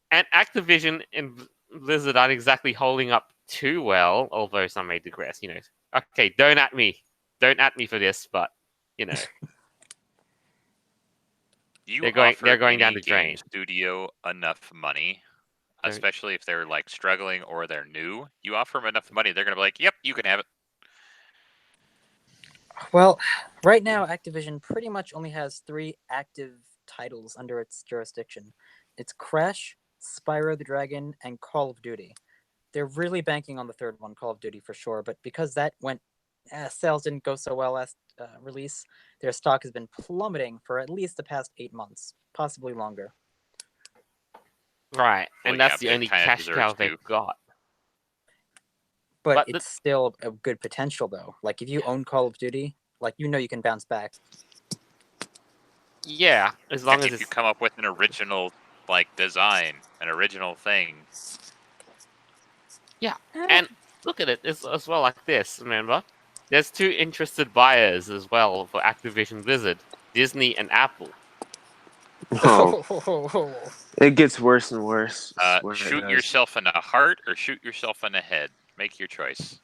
S1: and Activision and Blizzard aren't exactly holding up too well, although some may digress. Okay, don't at me for this, but they're going down the drain.
S3: Studio enough money, especially if they're like struggling or they're new. You offer them enough money, they're gonna be like, "Yep, you can have it."
S2: Well, right now, Activision pretty much only has 3 active titles under its jurisdiction. It's Crash, Spyro the Dragon, and Call of Duty. They're really banking on the third one, Call of Duty, for sure. But because that sales didn't go so well last release, their stock has been plummeting for at least the past 8 months, possibly longer.
S1: Right, and that's the only cash cow they've got.
S2: But it's still a good potential, though. Like, if you own Call of Duty, you can bounce back.
S1: Yeah, as long as
S3: you come up with an original design, an original thing.
S1: Yeah, and look at it as well like this. Remember, there's 2 interested buyers as well for Activision Blizzard: Disney and Apple.
S4: Oh. It gets worse and worse.
S3: Shoot yourself in the heart or shoot yourself in the head. Make your choice.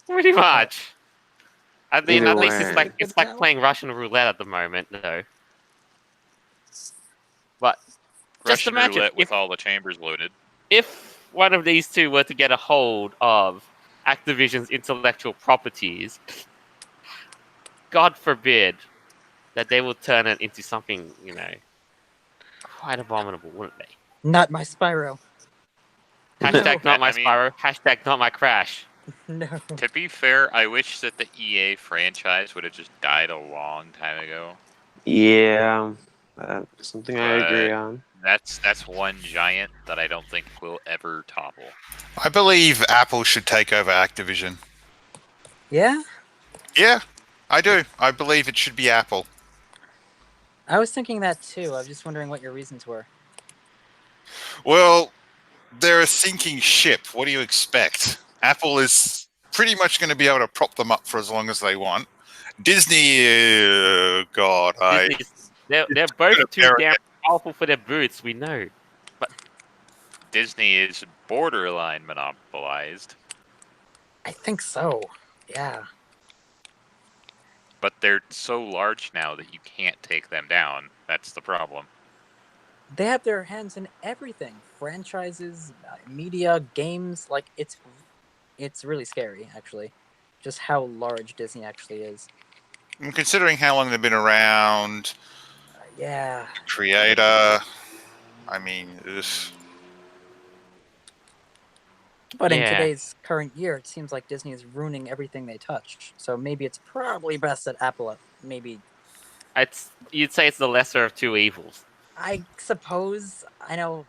S1: Pretty much. I mean, at least
S4: way.
S1: it's like playing Russian roulette at the moment, though. But just
S3: Russian
S1: imagine
S3: roulette with all the chambers loaded.
S1: If one of these 2 were to get a hold of Activision's intellectual properties, God forbid that they will turn it into something, quite abominable, wouldn't they?
S2: Not my Spyro.
S1: Hashtag not my Spyro. Hashtag not my Crash.
S2: No.
S3: To be fair, I wish that the EA franchise would have just died a long time ago.
S4: Yeah, that's something I agree on.
S3: That's one giant that I don't think will ever topple.
S5: I believe Apple should take over Activision.
S2: Yeah?
S5: Yeah, I do. I believe it should be Apple.
S2: I was thinking that too. I was just wondering what your reasons were.
S5: Well, they're a sinking ship. What do you expect? Apple is pretty much going to be able to prop them up for as long as they want. Disney, God,
S1: they're both too damn. powerful for their boots, we know.
S3: Disney is borderline monopolized,
S2: I think so. Yeah.
S3: but they're so large now that you can't take them down. That's the problem.
S2: They have their hands in everything. Franchises, media, games, like it's really scary actually. Just how large Disney actually is.
S5: And considering how long they've been around,
S2: Yeah.
S5: creator, I mean, ugh.
S2: But in
S1: Yeah.
S2: today's current year, it seems like Disney is ruining everything they touch. So maybe it's probably best that Apple maybe.
S1: You'd say it's the lesser of two evils.
S2: I suppose I know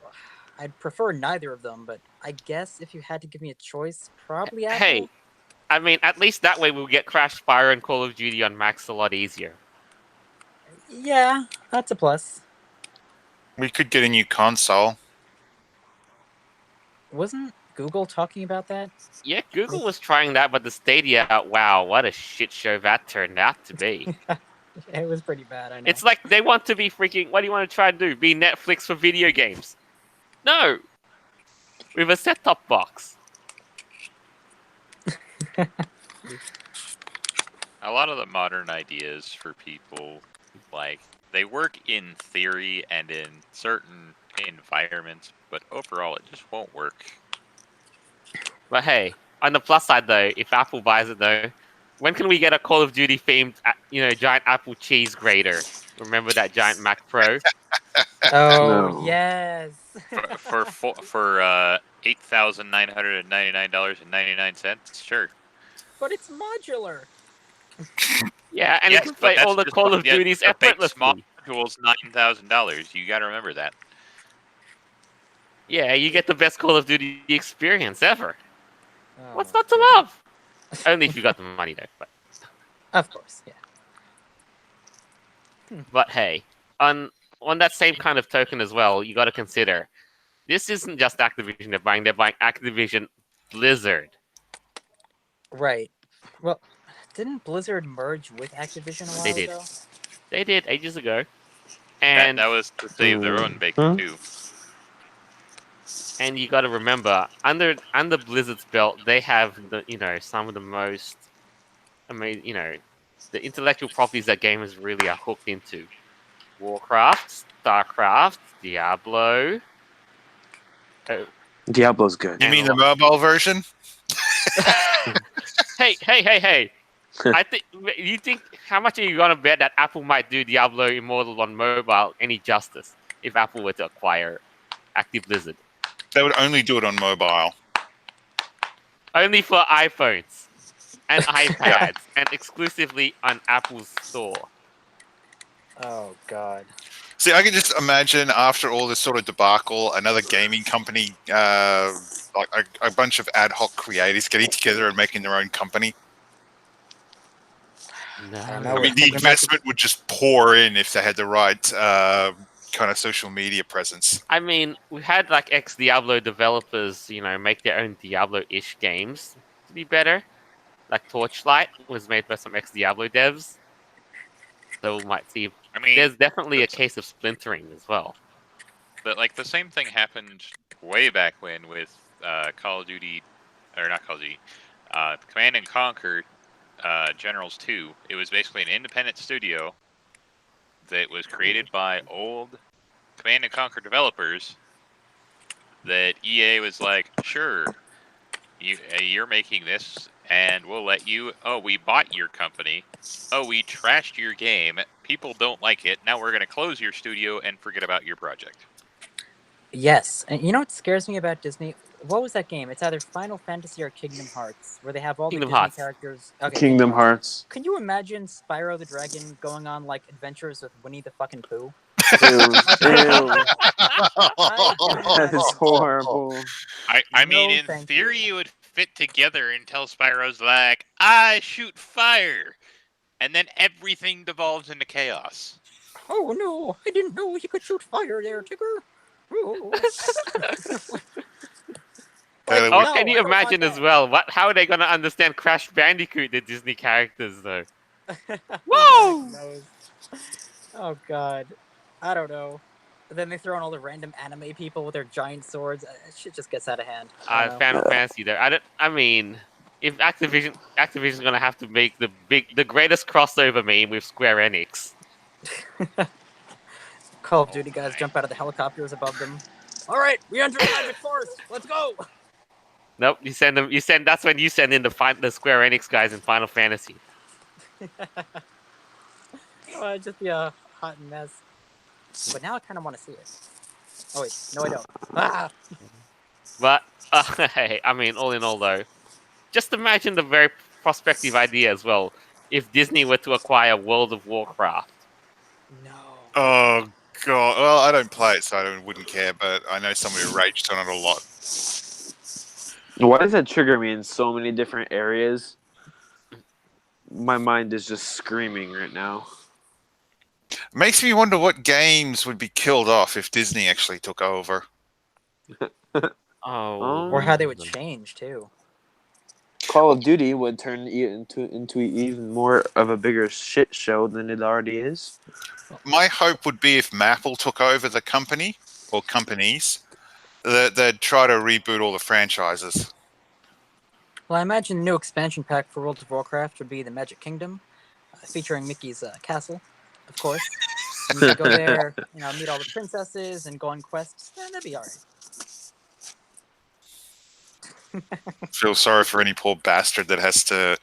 S2: I'd prefer neither of them, but I guess if you had to give me a choice, probably Apple.
S1: Hey, I mean, at least that way we'll get Crash, Spyro, and Call of Duty on Max a lot easier.
S2: Yeah, that's a plus.
S5: We could get a new console.
S2: Wasn't Google talking about that?
S1: Yeah, Google was trying that, but the Stadia, wow, what a shit show that turned out to be.
S2: It was pretty bad, I know.
S1: It's like they want to be freaking. What do you want to try and do? Be Netflix for video games? No, with a set-top box.
S3: A lot of the modern ideas for people, like, they work in theory and in certain environments, but overall it just won't work.
S1: But hey, on the plus side though, if Apple buys it though, when can we get a Call of Duty themed, giant Apple cheese grater? Remember that giant Mac Pro?
S2: Oh
S4: No.
S2: yes.
S3: For $8,999.99, sure.
S2: But it's modular.
S1: Yeah, and
S3: Yes,
S1: you can
S3: but
S1: play
S3: that's
S1: all the
S3: just
S1: Call
S3: like-
S1: of
S3: yeah,
S1: Duties
S3: the base
S1: effortlessly.
S3: module's $9,000. You got to remember that.
S1: Yeah, you get the best Call of Duty experience ever.
S2: Oh,
S1: What's not to
S2: goodness.
S1: love? Only if you got the money though.
S2: Of course, yeah.
S1: But hey, on that same kind of token as well, you got to consider this isn't just Activision they're buying Activision Blizzard.
S2: Right. Well, didn't Blizzard merge with Activision a while
S1: They did.
S2: ago?
S1: They did ages ago. And
S3: That was to save their own bacon,
S4: Huh?
S3: too.
S1: and you got to remember under Blizzard's belt, they have some of the most amazing, the intellectual properties that gamers really are hooked into. Warcraft, Starcraft, Diablo.
S4: Diablo's good.
S5: You
S1: And
S5: mean the mobile version?
S1: Hey! I think you think how much are you gonna bet that Apple might do Diablo Immortal on mobile any justice if Apple were to acquire Active Blizzard?
S5: They would only do it on mobile.
S1: Only for iPhones and iPads and exclusively on Apple's store.
S2: Oh god.
S5: See, I can just imagine after all this sort of debacle, another gaming company, like a bunch of ad hoc creators getting together and making their own company.
S1: No.
S2: I know.
S5: I
S2: we're
S5: mean, the
S2: thinking about
S5: investment would just pour in if they had the right kind of social media presence.
S1: I mean, we had like ex-Diablo developers, make their own Diablo-ish games to be better. Like Torchlight was made by some ex-Diablo devs. So we might see.
S3: I mean,
S1: There's definitely a case of splintering as well.
S3: but like the same thing happened way back when with Call of Duty, or not Call of Duty, Command and Conquer Generals 2. It was basically an independent studio that was created by old Command and Conquer developers that EA was like, sure, you're making this and we'll let you. Oh, we bought your company. Oh, we trashed your game. People don't like it. Now we're going to close your studio and forget about your project.
S2: Yes, and you know what scares me about Disney? What was that game? It's either Final Fantasy or Kingdom Hearts, where they have all
S1: Kingdom
S2: the Disney
S1: Hearts.
S2: characters. Okay,
S4: Kingdom Hearts.
S2: Can you imagine Spyro the Dragon going on like adventures with Winnie the fucking Pooh?
S4: Ew. Ew.
S2: I
S4: That is horrible.
S3: I mean,
S2: No,
S3: in
S2: thank
S3: theory,
S2: you.
S3: it would fit together until Spyro's like, I shoot fire. And then everything devolves into chaos.
S2: Oh no! I didn't know he could shoot fire there, Tigger. Oh.
S5: Taylor,
S1: Oh,
S5: No,
S1: can you
S2: I don't want
S1: imagine as
S2: that.
S1: well? How are they gonna understand Crash Bandicoot, the Disney characters, though?
S2: Whoa! Oh god, I don't know. Then they throw in all the random anime people with their giant swords. Shit just gets out of hand. I don't know.
S1: Final Fantasy though. I mean, if Activision's gonna have to make the greatest crossover meme with Square Enix.
S2: Call of Duty guys jump out of the helicopters above them. All right, we enter the magic forest. Let's go.
S1: Nope, you send them. You send. That's when you send in the Square Enix guys in Final Fantasy.
S2: Oh, it'd just be a hot mess. But now I kind of want to see it. Oh wait, no, I don't. Ah!
S1: But hey, I mean, all in all though, just imagine the very prospective idea as well. If Disney were to acquire World of Warcraft,
S2: No.
S5: Oh god. Well, I don't play it, so I wouldn't care. But I know someone who raged on it a lot.
S4: Why does that trigger me in so many different areas? My mind is just screaming right now.
S5: Makes me wonder what games would be killed off if Disney actually took over.
S2: Or how they would change too.
S4: Call of Duty would turn into even more of a bigger shit show than it already is.
S5: My hope would be if Maple took over the company or companies, that they'd try to reboot all the franchises.
S2: Well, I imagine the new expansion pack for World of Warcraft would be the Magic Kingdom, featuring Mickey's castle, of course. And you could go there, meet all the princesses and go on quests. That'd be alright.
S5: Feel sorry for any poor bastard that has to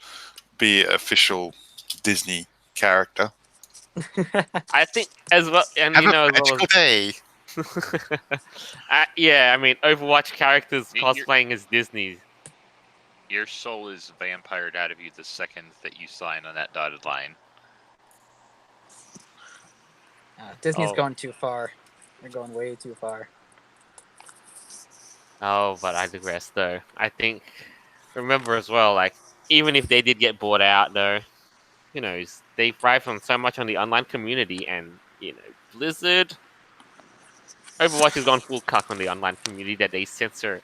S5: be an official Disney character.
S1: I think as well, and
S5: Have
S1: you know,
S5: a
S1: as well
S5: magical day.
S1: yeah, I mean, Overwatch characters
S3: You're-
S1: cosplaying as Disney.
S3: Your soul is vampired out of you the second that you sign on that dotted line.
S2: Disney's
S1: Oh.
S2: going too far. They're going way too far.
S1: Oh, but I digress though. I think remember as well, like even if they did get bought out though, they thrive on so much on the online community, and Blizzard, Overwatch has gone full cuck on the online community that they censor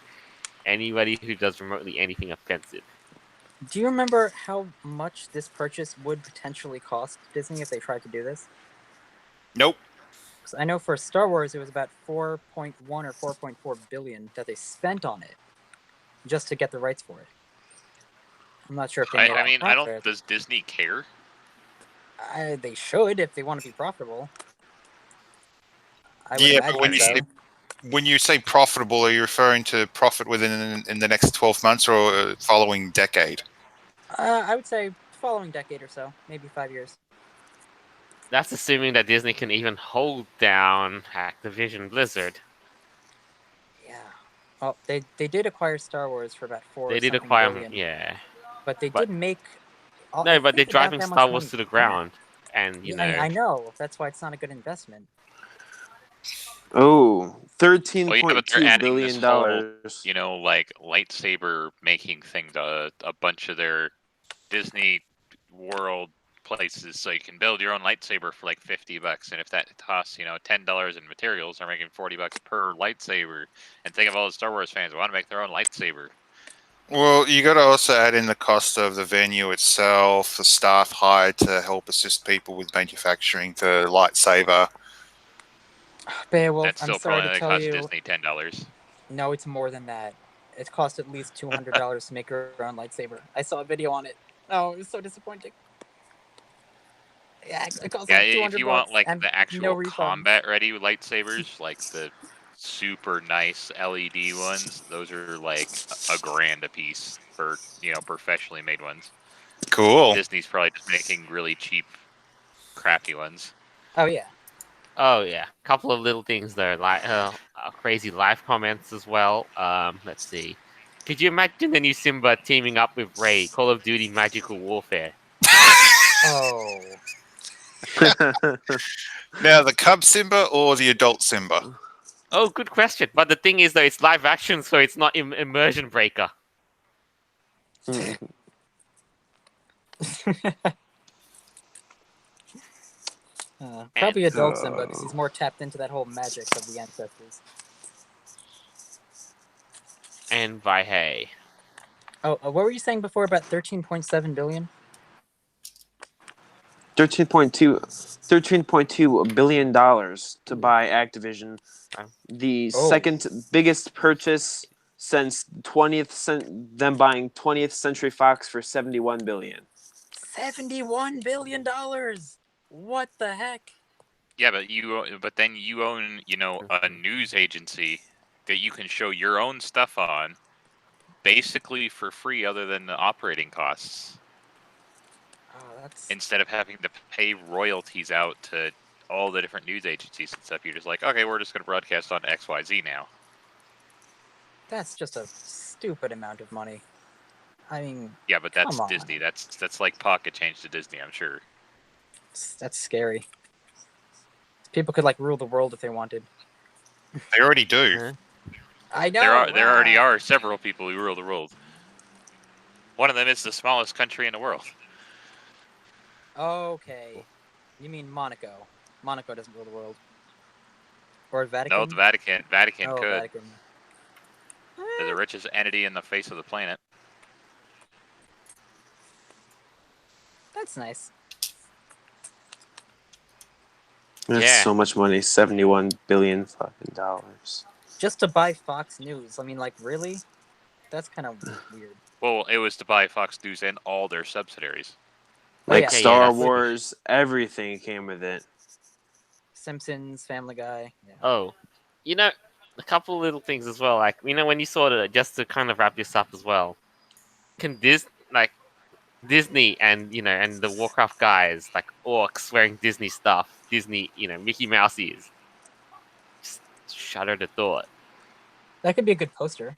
S1: anybody who does remotely anything offensive.
S2: Do you remember how much this purchase would potentially cost Disney if they tried to do this?
S5: Nope.
S2: Because I know for Star Wars it was about 4.1 or 4.4 billion that they spent on it just to get the rights for it. I'm not sure if they made
S3: I mean, I don't.
S2: profit.
S3: Does Disney care?
S2: They should if they want to be profitable. I would
S5: Yeah, but
S2: imagine
S5: when you
S2: so.
S5: say profitable, are you referring to profit within in the next 12 months or following decade?
S2: I would say following decade or so, maybe 5 years.
S1: That's assuming that Disney can even hold down Activision Blizzard.
S2: Yeah. Well, they did acquire Star Wars for about 4
S1: They did
S2: something
S1: acquire,
S2: billion,
S1: yeah.
S2: but they
S1: but-
S2: did make.
S1: No, but they're
S2: about
S1: driving
S2: that much
S1: Star Wars
S2: money
S1: to the
S2: back.
S1: ground, and
S2: Yeah, I know. That's why it's not a good investment.
S4: Oh,
S3: Well, yeah, but they're
S4: $13.2
S3: adding this
S4: billion.
S3: whole, like lightsaber making thing to a bunch of their Disney World places, so you can build your own lightsaber for like $50, and if that costs $10 in materials, they're making $40 per lightsaber. And think of all the Star Wars fans who want to make their own lightsaber.
S5: Well, you got to also add in the cost of the venue itself, the staff hired to help assist people with manufacturing the lightsaber.
S2: Beowulf,
S3: That's still
S2: I'm sorry
S3: probably
S2: to
S3: going to
S2: tell
S3: cost
S2: you.
S3: Disney $10.
S2: No, it's more than that. It cost at least $200 to make your own lightsaber. I saw a video on it. Oh, it was so disappointing. Yeah, it cost
S3: Yeah,
S2: like $200.
S3: if you want like
S2: and
S3: the actual
S2: no refunds.
S3: combat-ready lightsabers, like the super nice LED ones, those are like $1,000 a piece for professionally made ones.
S5: Cool.
S3: Disney's probably just making really cheap, crappy ones.
S2: Oh yeah.
S1: Oh yeah, couple of little things though, like crazy live comments as well. Let's see. Could you imagine the new Simba teaming up with Rey, Call of Duty Magical Warfare?
S2: Oh.
S5: Now, the Cub Simba or the adult Simba?
S1: Oh, good question. But the thing is though, it's live action, so it's not immersion breaker.
S2: Probably adult Simba because he's more tapped into that whole magic of the ancestors.
S1: And by hey.
S2: Oh, what were you saying before about 13.7 billion?
S4: 13.2. $13.2 billion to buy Activision, the second biggest purchase since them buying 20th Century Fox for $71 billion.
S2: $71 billion. What the heck?
S3: Yeah, but then you own, a news agency that you can show your own stuff on, basically for free, other than the operating costs.
S2: Oh, that's
S3: Instead of having to pay royalties out to all the different news agencies and stuff, you're just like, okay, we're just going to broadcast on XYZ now.
S2: that's just a stupid amount of money. I mean,
S3: Yeah, but that's
S2: come on.
S3: Disney. That's like pocket change to Disney, I'm sure.
S2: That's scary. People could like rule the world if they wanted.
S5: They already do.
S1: Huh?
S2: I know.
S3: There already are several people who rule the world. One of them is the smallest country in the world.
S2: Okay. You mean Monaco? Monaco doesn't rule the world. Or Vatican?
S3: No, the Vatican. Vatican
S2: Oh,
S3: could.
S2: Vatican.
S3: They're the richest entity in the face of the planet.
S2: That's nice.
S4: That's
S1: Yeah.
S4: so much money, $71 billion fucking dollars.
S2: Just to buy Fox News. I mean, like, really? That's kind of weird.
S3: Well, it was to buy Fox News and all their subsidiaries.
S4: Like
S2: yeah.
S4: Star
S1: that's-
S4: Wars, everything came with it.
S2: Simpsons, Family Guy. Yeah.
S1: Oh, a couple of little things as well. Like, when you saw it, just to kind of wrap this up as well, can Disney and and the Warcraft guys, like orcs wearing Disney stuff, Disney, Mickey Mouse ears. Just shudder the thought.
S2: That could be a good poster.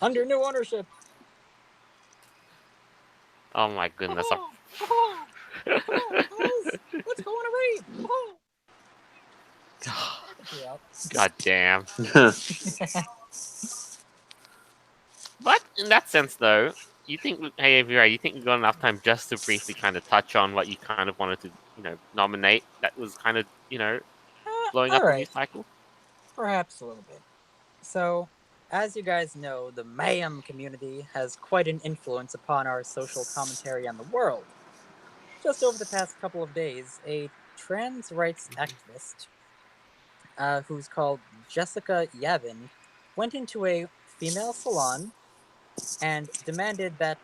S2: Under new ownership.
S1: Oh my goodness!
S2: Let's go on a raid.
S1: God damn. But in that sense, though, you think, hey, Vera, you think we've got enough time just to briefly kind of touch on what you kind of wanted to, nominate that was kind of, blowing up the news cycle?
S2: Perhaps a little bit. So, as you guys know, the mayhem community has quite an influence upon our social commentary on the world. Just over the past couple of days, a trans rights activist, who's called Jessica Yavin, went into a female salon and demanded that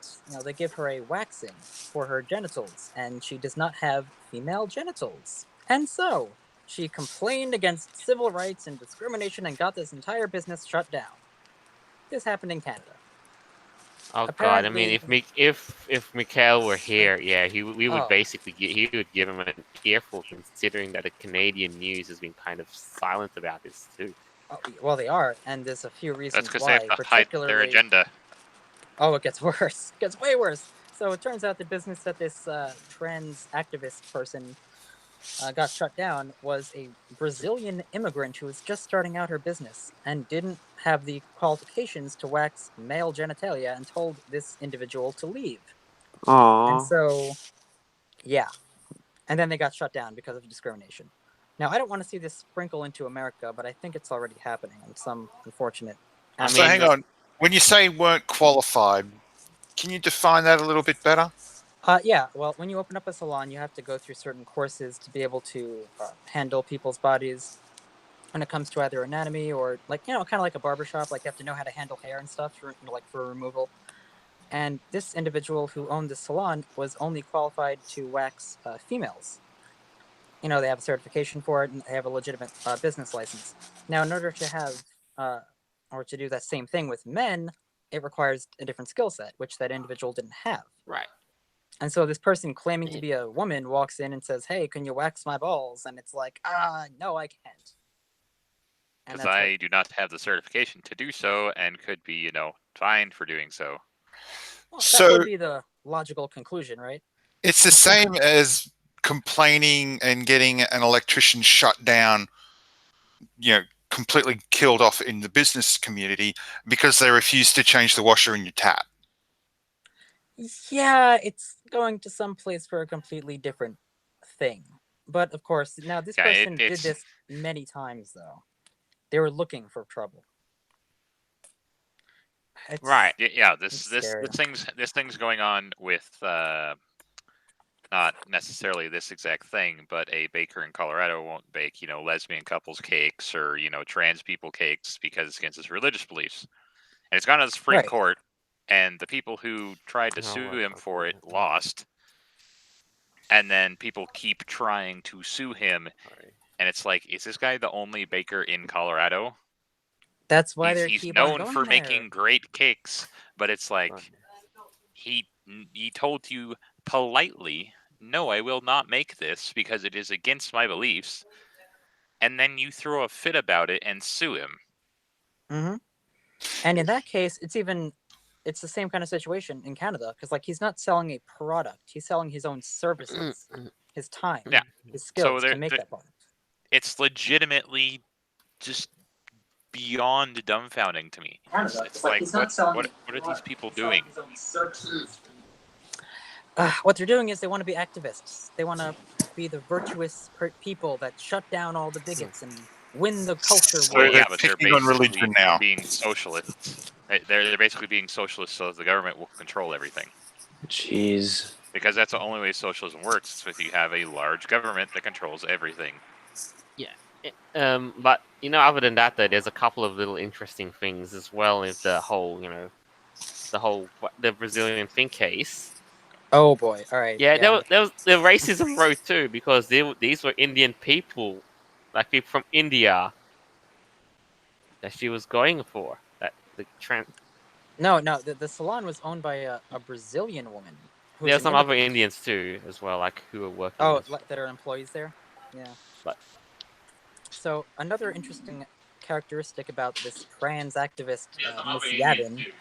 S2: they give her a waxing for her genitals, and she does not have female genitals. And so, she complained against civil rights and discrimination and got this entire business shut down. This happened in Canada.
S1: Oh God! I mean, if Mikhail were here, yeah, we would basically he would give him an earful, considering that the Canadian news has been kind of silent about this too.
S2: Oh, well, they are, and there's a few reasons
S3: That's because
S2: why.
S3: they have to hide their agenda.
S2: Oh, it gets worse. It gets way worse. So it turns out the business that this trans activist person got shut down was a Brazilian immigrant who was just starting out her business and didn't have the qualifications to wax male genitalia and told this individual to leave.
S4: Aww.
S2: And so, yeah. And then they got shut down because of discrimination. Now, I don't want to see this sprinkle into America, but I think it's already happening in some unfortunate.
S5: So hang on. When you say weren't qualified, can you define that a little bit better?
S2: Yeah, well, when you open up a salon, you have to go through certain courses to be able to handle people's bodies when it comes to either anatomy or, like, kind of like a barbershop. Like, you have to know how to handle hair and stuff for removal. And this individual who owned the salon was only qualified to wax females. They have a certification for it and they have a legitimate business license. Now, in order to have or to do that same thing with men, it requires a different skill set, which that individual didn't have.
S1: Right.
S2: And so this person claiming to be a woman walks in and says, "Hey, can you wax my balls?" And it's like, no, I can't.
S3: Because I do not have the certification to do so and could be, fined for doing so.
S2: Well, that would be the logical conclusion, right?
S5: It's the same as complaining and getting an electrician shut down, completely killed off in the business community because they refuse to change the washer in your tap.
S2: Yeah, it's going to some place for a completely different thing. But of course, now this person did this many times, though. They were looking for trouble.
S1: Right.
S3: Yeah. This thing's going on with not necessarily this exact thing, but a baker in Colorado won't bake, lesbian couples cakes or, trans people cakes because it's against his religious beliefs. And it's gone to the Supreme
S2: Right.
S3: Court, and the people who tried to
S1: Oh,
S3: sue
S1: well,
S3: him for it
S1: okay.
S3: lost. And then people keep trying to sue him,
S1: Sorry.
S3: and it's like, is this guy the only baker in Colorado?
S2: That's why they
S3: He's
S2: keep on
S3: known
S2: going
S3: for
S2: there.
S3: making great cakes, but it's like
S1: Right.
S3: he told you politely, no, I will not make this because it is against my beliefs, and then you throw a fit about it and sue him.
S2: Mm-hmm. And in that case, it's the same kind of situation in Canada because like he's not selling a product, he's selling his own services, his time,
S3: Yeah.
S2: his
S3: So
S2: skills to make that product.
S3: It's legitimately just beyond dumbfounding to me. It's like what are these people doing?
S2: What they're doing is they want to be activists. They want to be the virtuous people that shut down all the bigots and win the culture
S5: So
S2: war.
S3: Well,
S5: they're
S3: yeah, but they're
S5: picking on
S3: basically
S5: religion now.
S3: being socialists. They're basically being socialists so that the government will control everything.
S4: Jeez.
S3: Because that's the only way socialism works. It's if you have a large government that controls everything.
S1: But other than that, though, there's a couple of little interesting things as well with the whole, the Brazilian thing case.
S2: Oh boy! All right.
S1: Yeah, there was the racism road too because these were Indian people, like people from India, that she was going for. That the
S2: No, the salon was owned by a Brazilian woman.
S1: There are
S2: Who's an
S1: some other
S2: immigrant.
S1: Indians too, as well, like who are working.
S2: Oh, that are employees there. Yeah.
S1: But
S2: So another interesting characteristic about this trans activist, Miss Yavin,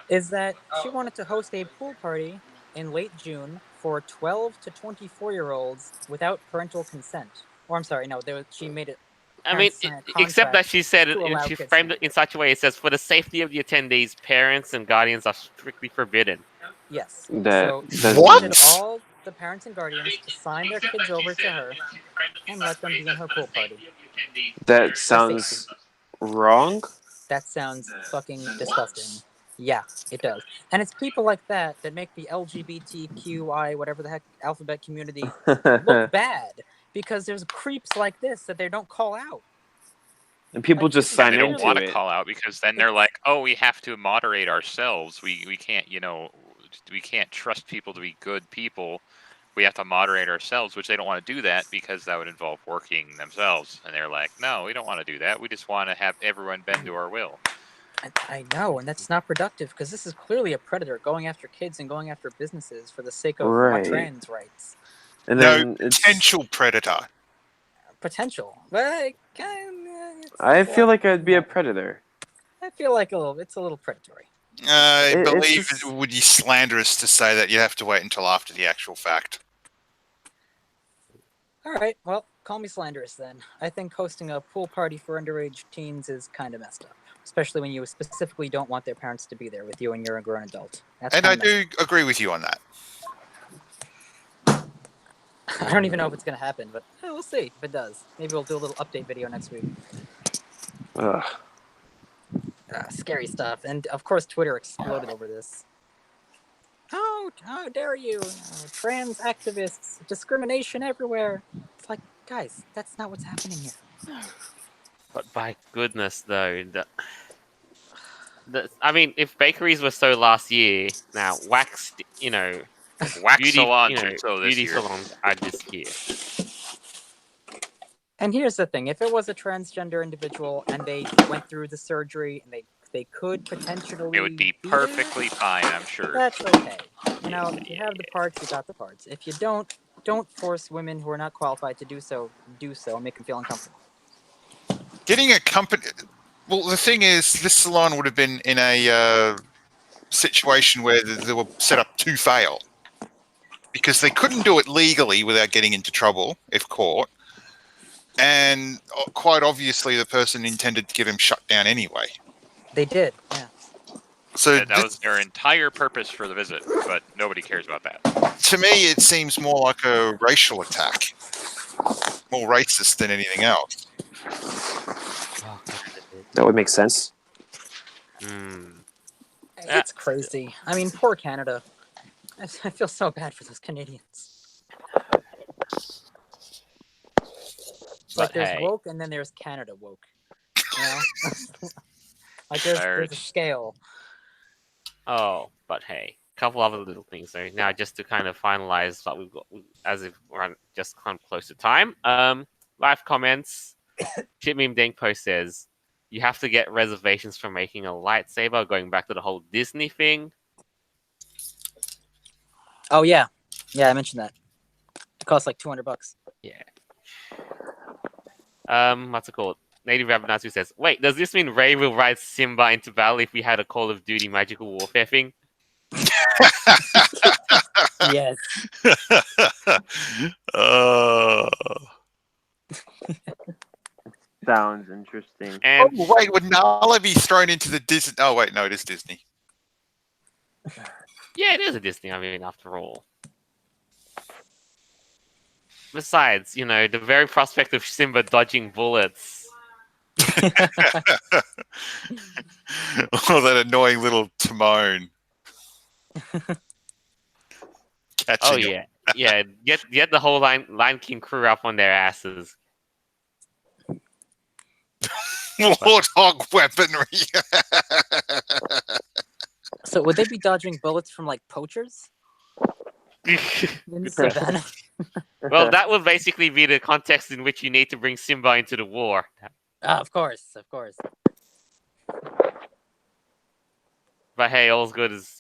S2: is that she wanted to host a pool party in late June for 12 to 24-year-olds without parental consent. Or I'm sorry, no, she made it.
S1: I mean,
S2: Parents sign a
S1: except that
S2: contract
S1: she said
S2: to allow
S1: she
S2: kids
S1: framed
S2: to
S1: it in such a way. It says, "For the safety of the attendees, parents and guardians are strictly forbidden."
S2: Yes.
S4: That
S2: So she
S4: doesn't-
S2: wanted all the parents and guardians to sign their kids over to her and let them be in her pool party.
S4: That sounds wrong.
S2: That sounds fucking disgusting. Yeah, it does. And it's people like that that make the LGBTQI, whatever the heck, alphabet community look bad because there's creeps like this that they don't call out.
S4: And people
S2: Like,
S4: just
S2: this is
S4: sign
S3: They don't
S4: into
S3: want to
S4: it.
S3: call out because then they're like, oh, we have to moderate ourselves. We can't, we can't trust people to be good people. We have to moderate ourselves, which they don't want to do that because that would involve working themselves. And they're like, no, we don't want to do that. We just want to have everyone bend to our will.
S2: I know, and that's not productive because this is clearly a predator going after kids and going after businesses for the sake of
S4: Right.
S2: trans rights.
S4: And
S5: No,
S4: then it's
S5: potential predator.
S2: Potential. But
S4: I feel like I'd be a predator.
S2: I feel like it's a little predatory.
S5: I
S4: It's
S5: believe
S4: just-
S5: it would be slanderous to say that you have to wait until after the actual fact.
S2: All right, well, call me slanderous then. I think hosting a pool party for underage teens is kind of messed up, especially when you specifically don't want their parents to be there with you and you're a grown adult. That's
S5: And I
S2: kinda messed
S5: do agree with you on that.
S2: up. I don't even know if it's going to happen, but we'll see if it does. Maybe we'll do a little update video next week.
S4: Ugh.
S2: Scary stuff. And of course, Twitter exploded over this. Oh, how dare you! Trans activists, discrimination everywhere. It's like, guys, that's not what's happening here.
S1: But by goodness, though, I mean, if bakeries were so last year, now wax,
S3: Wax
S1: beauty,
S3: salons are so this
S1: beauty
S3: year.
S1: salons are this year.
S2: And here's the thing: if it was a transgender individual and they went through the surgery and they could potentially,
S3: It would be perfectly fine, I'm sure.
S2: That's okay. If you have the parts, you got the parts. If you don't force women who are not qualified to do so, and make them feel uncomfortable.
S5: Getting a company. Well, the thing is, this salon would have been in a situation where they were set up to fail. Because they couldn't do it legally without getting into trouble if caught. And quite obviously, the person intended to get him shut down anyway.
S2: They did, yeah.
S5: So
S3: That was their entire purpose for the visit, but nobody cares about that.
S5: to me, it seems more like a racial attack. More racist than anything else.
S4: That would make sense.
S2: It's crazy. I mean, poor Canada. I feel so bad for those Canadians. It's
S1: But
S2: like there's
S1: hey.
S2: woke and then there's Canada woke. You know, like there's a
S3: Large.
S2: scale.
S1: Oh, but hey, couple other little things. So now, just to kind of finalize what we've got, as if we're just kind of close to time. Live comments. Chip Meme Dink Post says you have to get reservations for making a lightsaber. Going back to the whole Disney thing.
S2: Oh yeah, I mentioned that. It costs like $200.
S1: Yeah. What's it called? Native Rabbit says, "Wait, does this mean Ray will ride Simba into battle if we had a Call of Duty Magical Warfare thing?"
S2: Yes.
S5: Oh.
S4: Sounds interesting.
S1: And
S5: Oh, wait, would Nala be thrown into the Disney? Oh, wait, no, it is Disney.
S1: yeah, it is a Disney. I mean, after all. Besides, the very prospect of Simba dodging bullets.
S5: Oh, that annoying little Timon. Catching
S1: Oh
S5: him.
S1: yeah. Get the whole Lion King crew up on their asses.
S5: Warthog weaponry.
S2: So would they be dodging bullets from like poachers in Savannah?
S1: Well, that would basically be the context in which you need to bring Simba into the war.
S2: Of course.
S1: But hey, all's good is,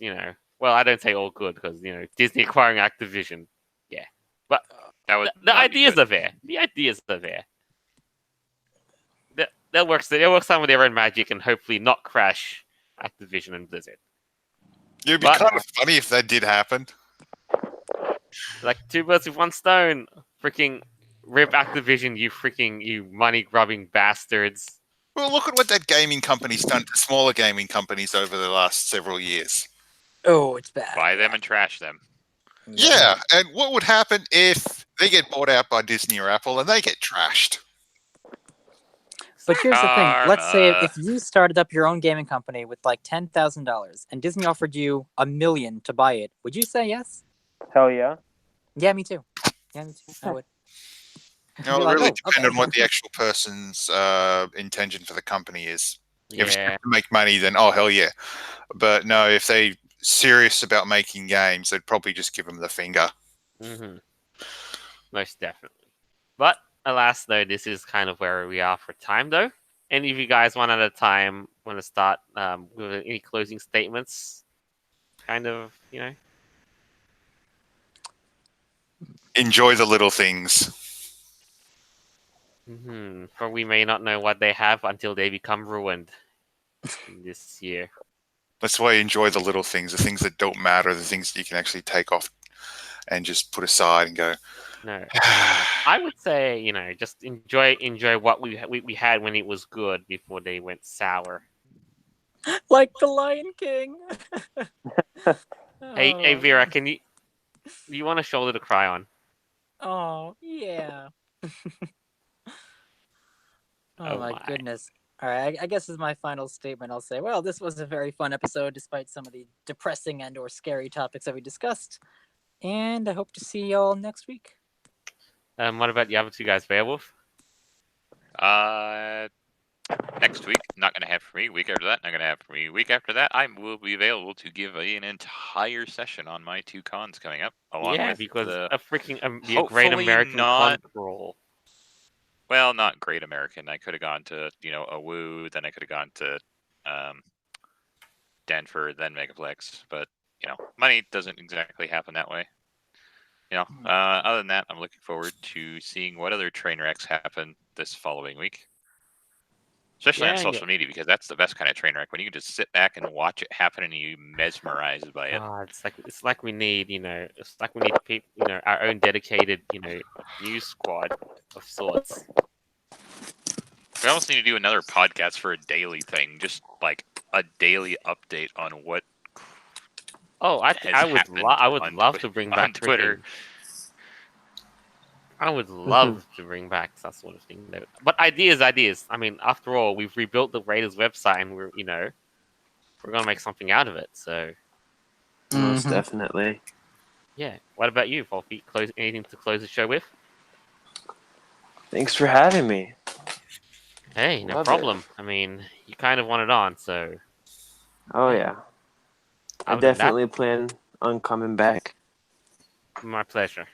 S1: well, I don't say all good because, Disney acquiring Activision. Yeah. But
S3: That
S1: the
S3: would be
S1: ideas
S3: good.
S1: are there. The ideas are there. They'll work some of their own magic and hopefully not crash Activision and Blizzard.
S5: It'd be
S1: But-
S5: kind of funny if that did happen.
S1: Like two birds with one stone. Freaking rip Activision, you money grubbing bastards.
S5: Well, look at what that gaming company's done to smaller gaming companies over the last several years.
S2: Oh, it's bad.
S3: Buy them and trash them.
S5: Yeah, and what would happen if they get bought out by Disney or Apple and they get trashed?
S2: But here's the thing. Let's say
S3: Karma.
S2: if you started up your own gaming company with like $10,000 and Disney offered you $1 million to buy it, would you say yes?
S4: Hell yeah.
S2: Yeah, me too. I would.
S5: No,
S2: Be
S5: it
S2: like,
S5: really
S2: "Oh,
S5: depends
S2: okay."
S5: on what the actual person's intention for the company is. If it's
S1: Yeah.
S5: just to make money, then oh hell yeah. But no, if they serious about making games, they'd probably just give them the finger.
S1: Mm-hmm. Most definitely. But alas, though, this is kind of where we are for time, though. Any of you guys, one at a time, want to start with any closing statements? Kind of,
S5: Enjoy the little things.
S1: For we may not know what they have until they become ruined this year.
S5: That's why you enjoy the little things, the things that don't matter, the things that you can actually take off and just put aside and go.
S1: No, I would say just enjoy what we had when it was good before they went sour.
S2: Like the Lion King.
S1: Hey Vera, do you want a shoulder to cry on?
S2: Oh, yeah.
S1: Oh
S2: my
S1: my.
S2: goodness. All right, I guess as my final statement, I'll say, well, this was a very fun episode despite some of the depressing and or scary topics that we discussed. And I hope to see y'all next week.
S1: What about the other two guys, Beowulf?
S3: Next week, not going to have for me. Week after that, not going to have for me. Week after that, I will be available to give an entire session on my two cons coming up. Along with
S1: because
S3: the,
S1: a freaking the
S3: hopefully
S1: Great American
S3: not-
S1: Con Crawl.
S3: well, not Great American. I could have gone to, a Woo, then I could have gone to Denver, then Megaplex. But, money doesn't exactly happen that way. Other than that, I'm looking forward to seeing what other train wrecks happen this following week. Especially on social media, because that's the best kind of train wreck, when you can just sit back and watch it happen and you're mesmerized by it.
S1: It's like we need people, our own dedicated, news squad of sorts.
S3: We almost need to do another podcast for a daily thing, just like a daily update on what.
S1: Oh, I would love to bring back
S3: on Twitter.
S1: I would love to bring back that sort of thing. But ideas. I mean, after all, we've rebuilt the Raiders website, and we're gonna make something out of it. So,
S4: Most definitely.
S1: yeah. What about you, Volpe? Anything to close the show with?
S4: Thanks for having me.
S1: Hey, no
S4: Love
S1: problem.
S4: it.
S1: I mean, you kind of wanted on, so
S4: Oh
S1: Yeah.
S4: yeah. I
S1: other than that,
S4: definitely plan on coming back.
S1: my pleasure.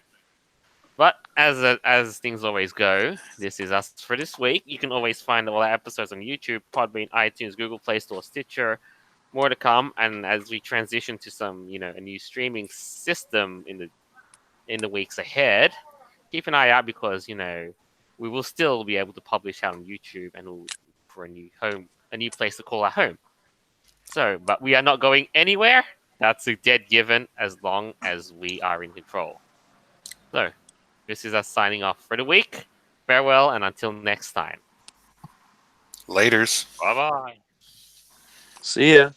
S1: But as things always go, this is us for this week. You can always find all our episodes on YouTube, Podbean, iTunes, Google Play Store, Stitcher. More to come, and as we transition to some, a new streaming system in the weeks ahead, keep an eye out because we will still be able to publish out on YouTube and we'll, for a new place to call our home. So, but we are not going anywhere. That's a dead given as long as we are in control. So, this is us signing off for the week. Farewell, and until next time.
S5: Laters.
S3: Bye bye.
S4: See ya.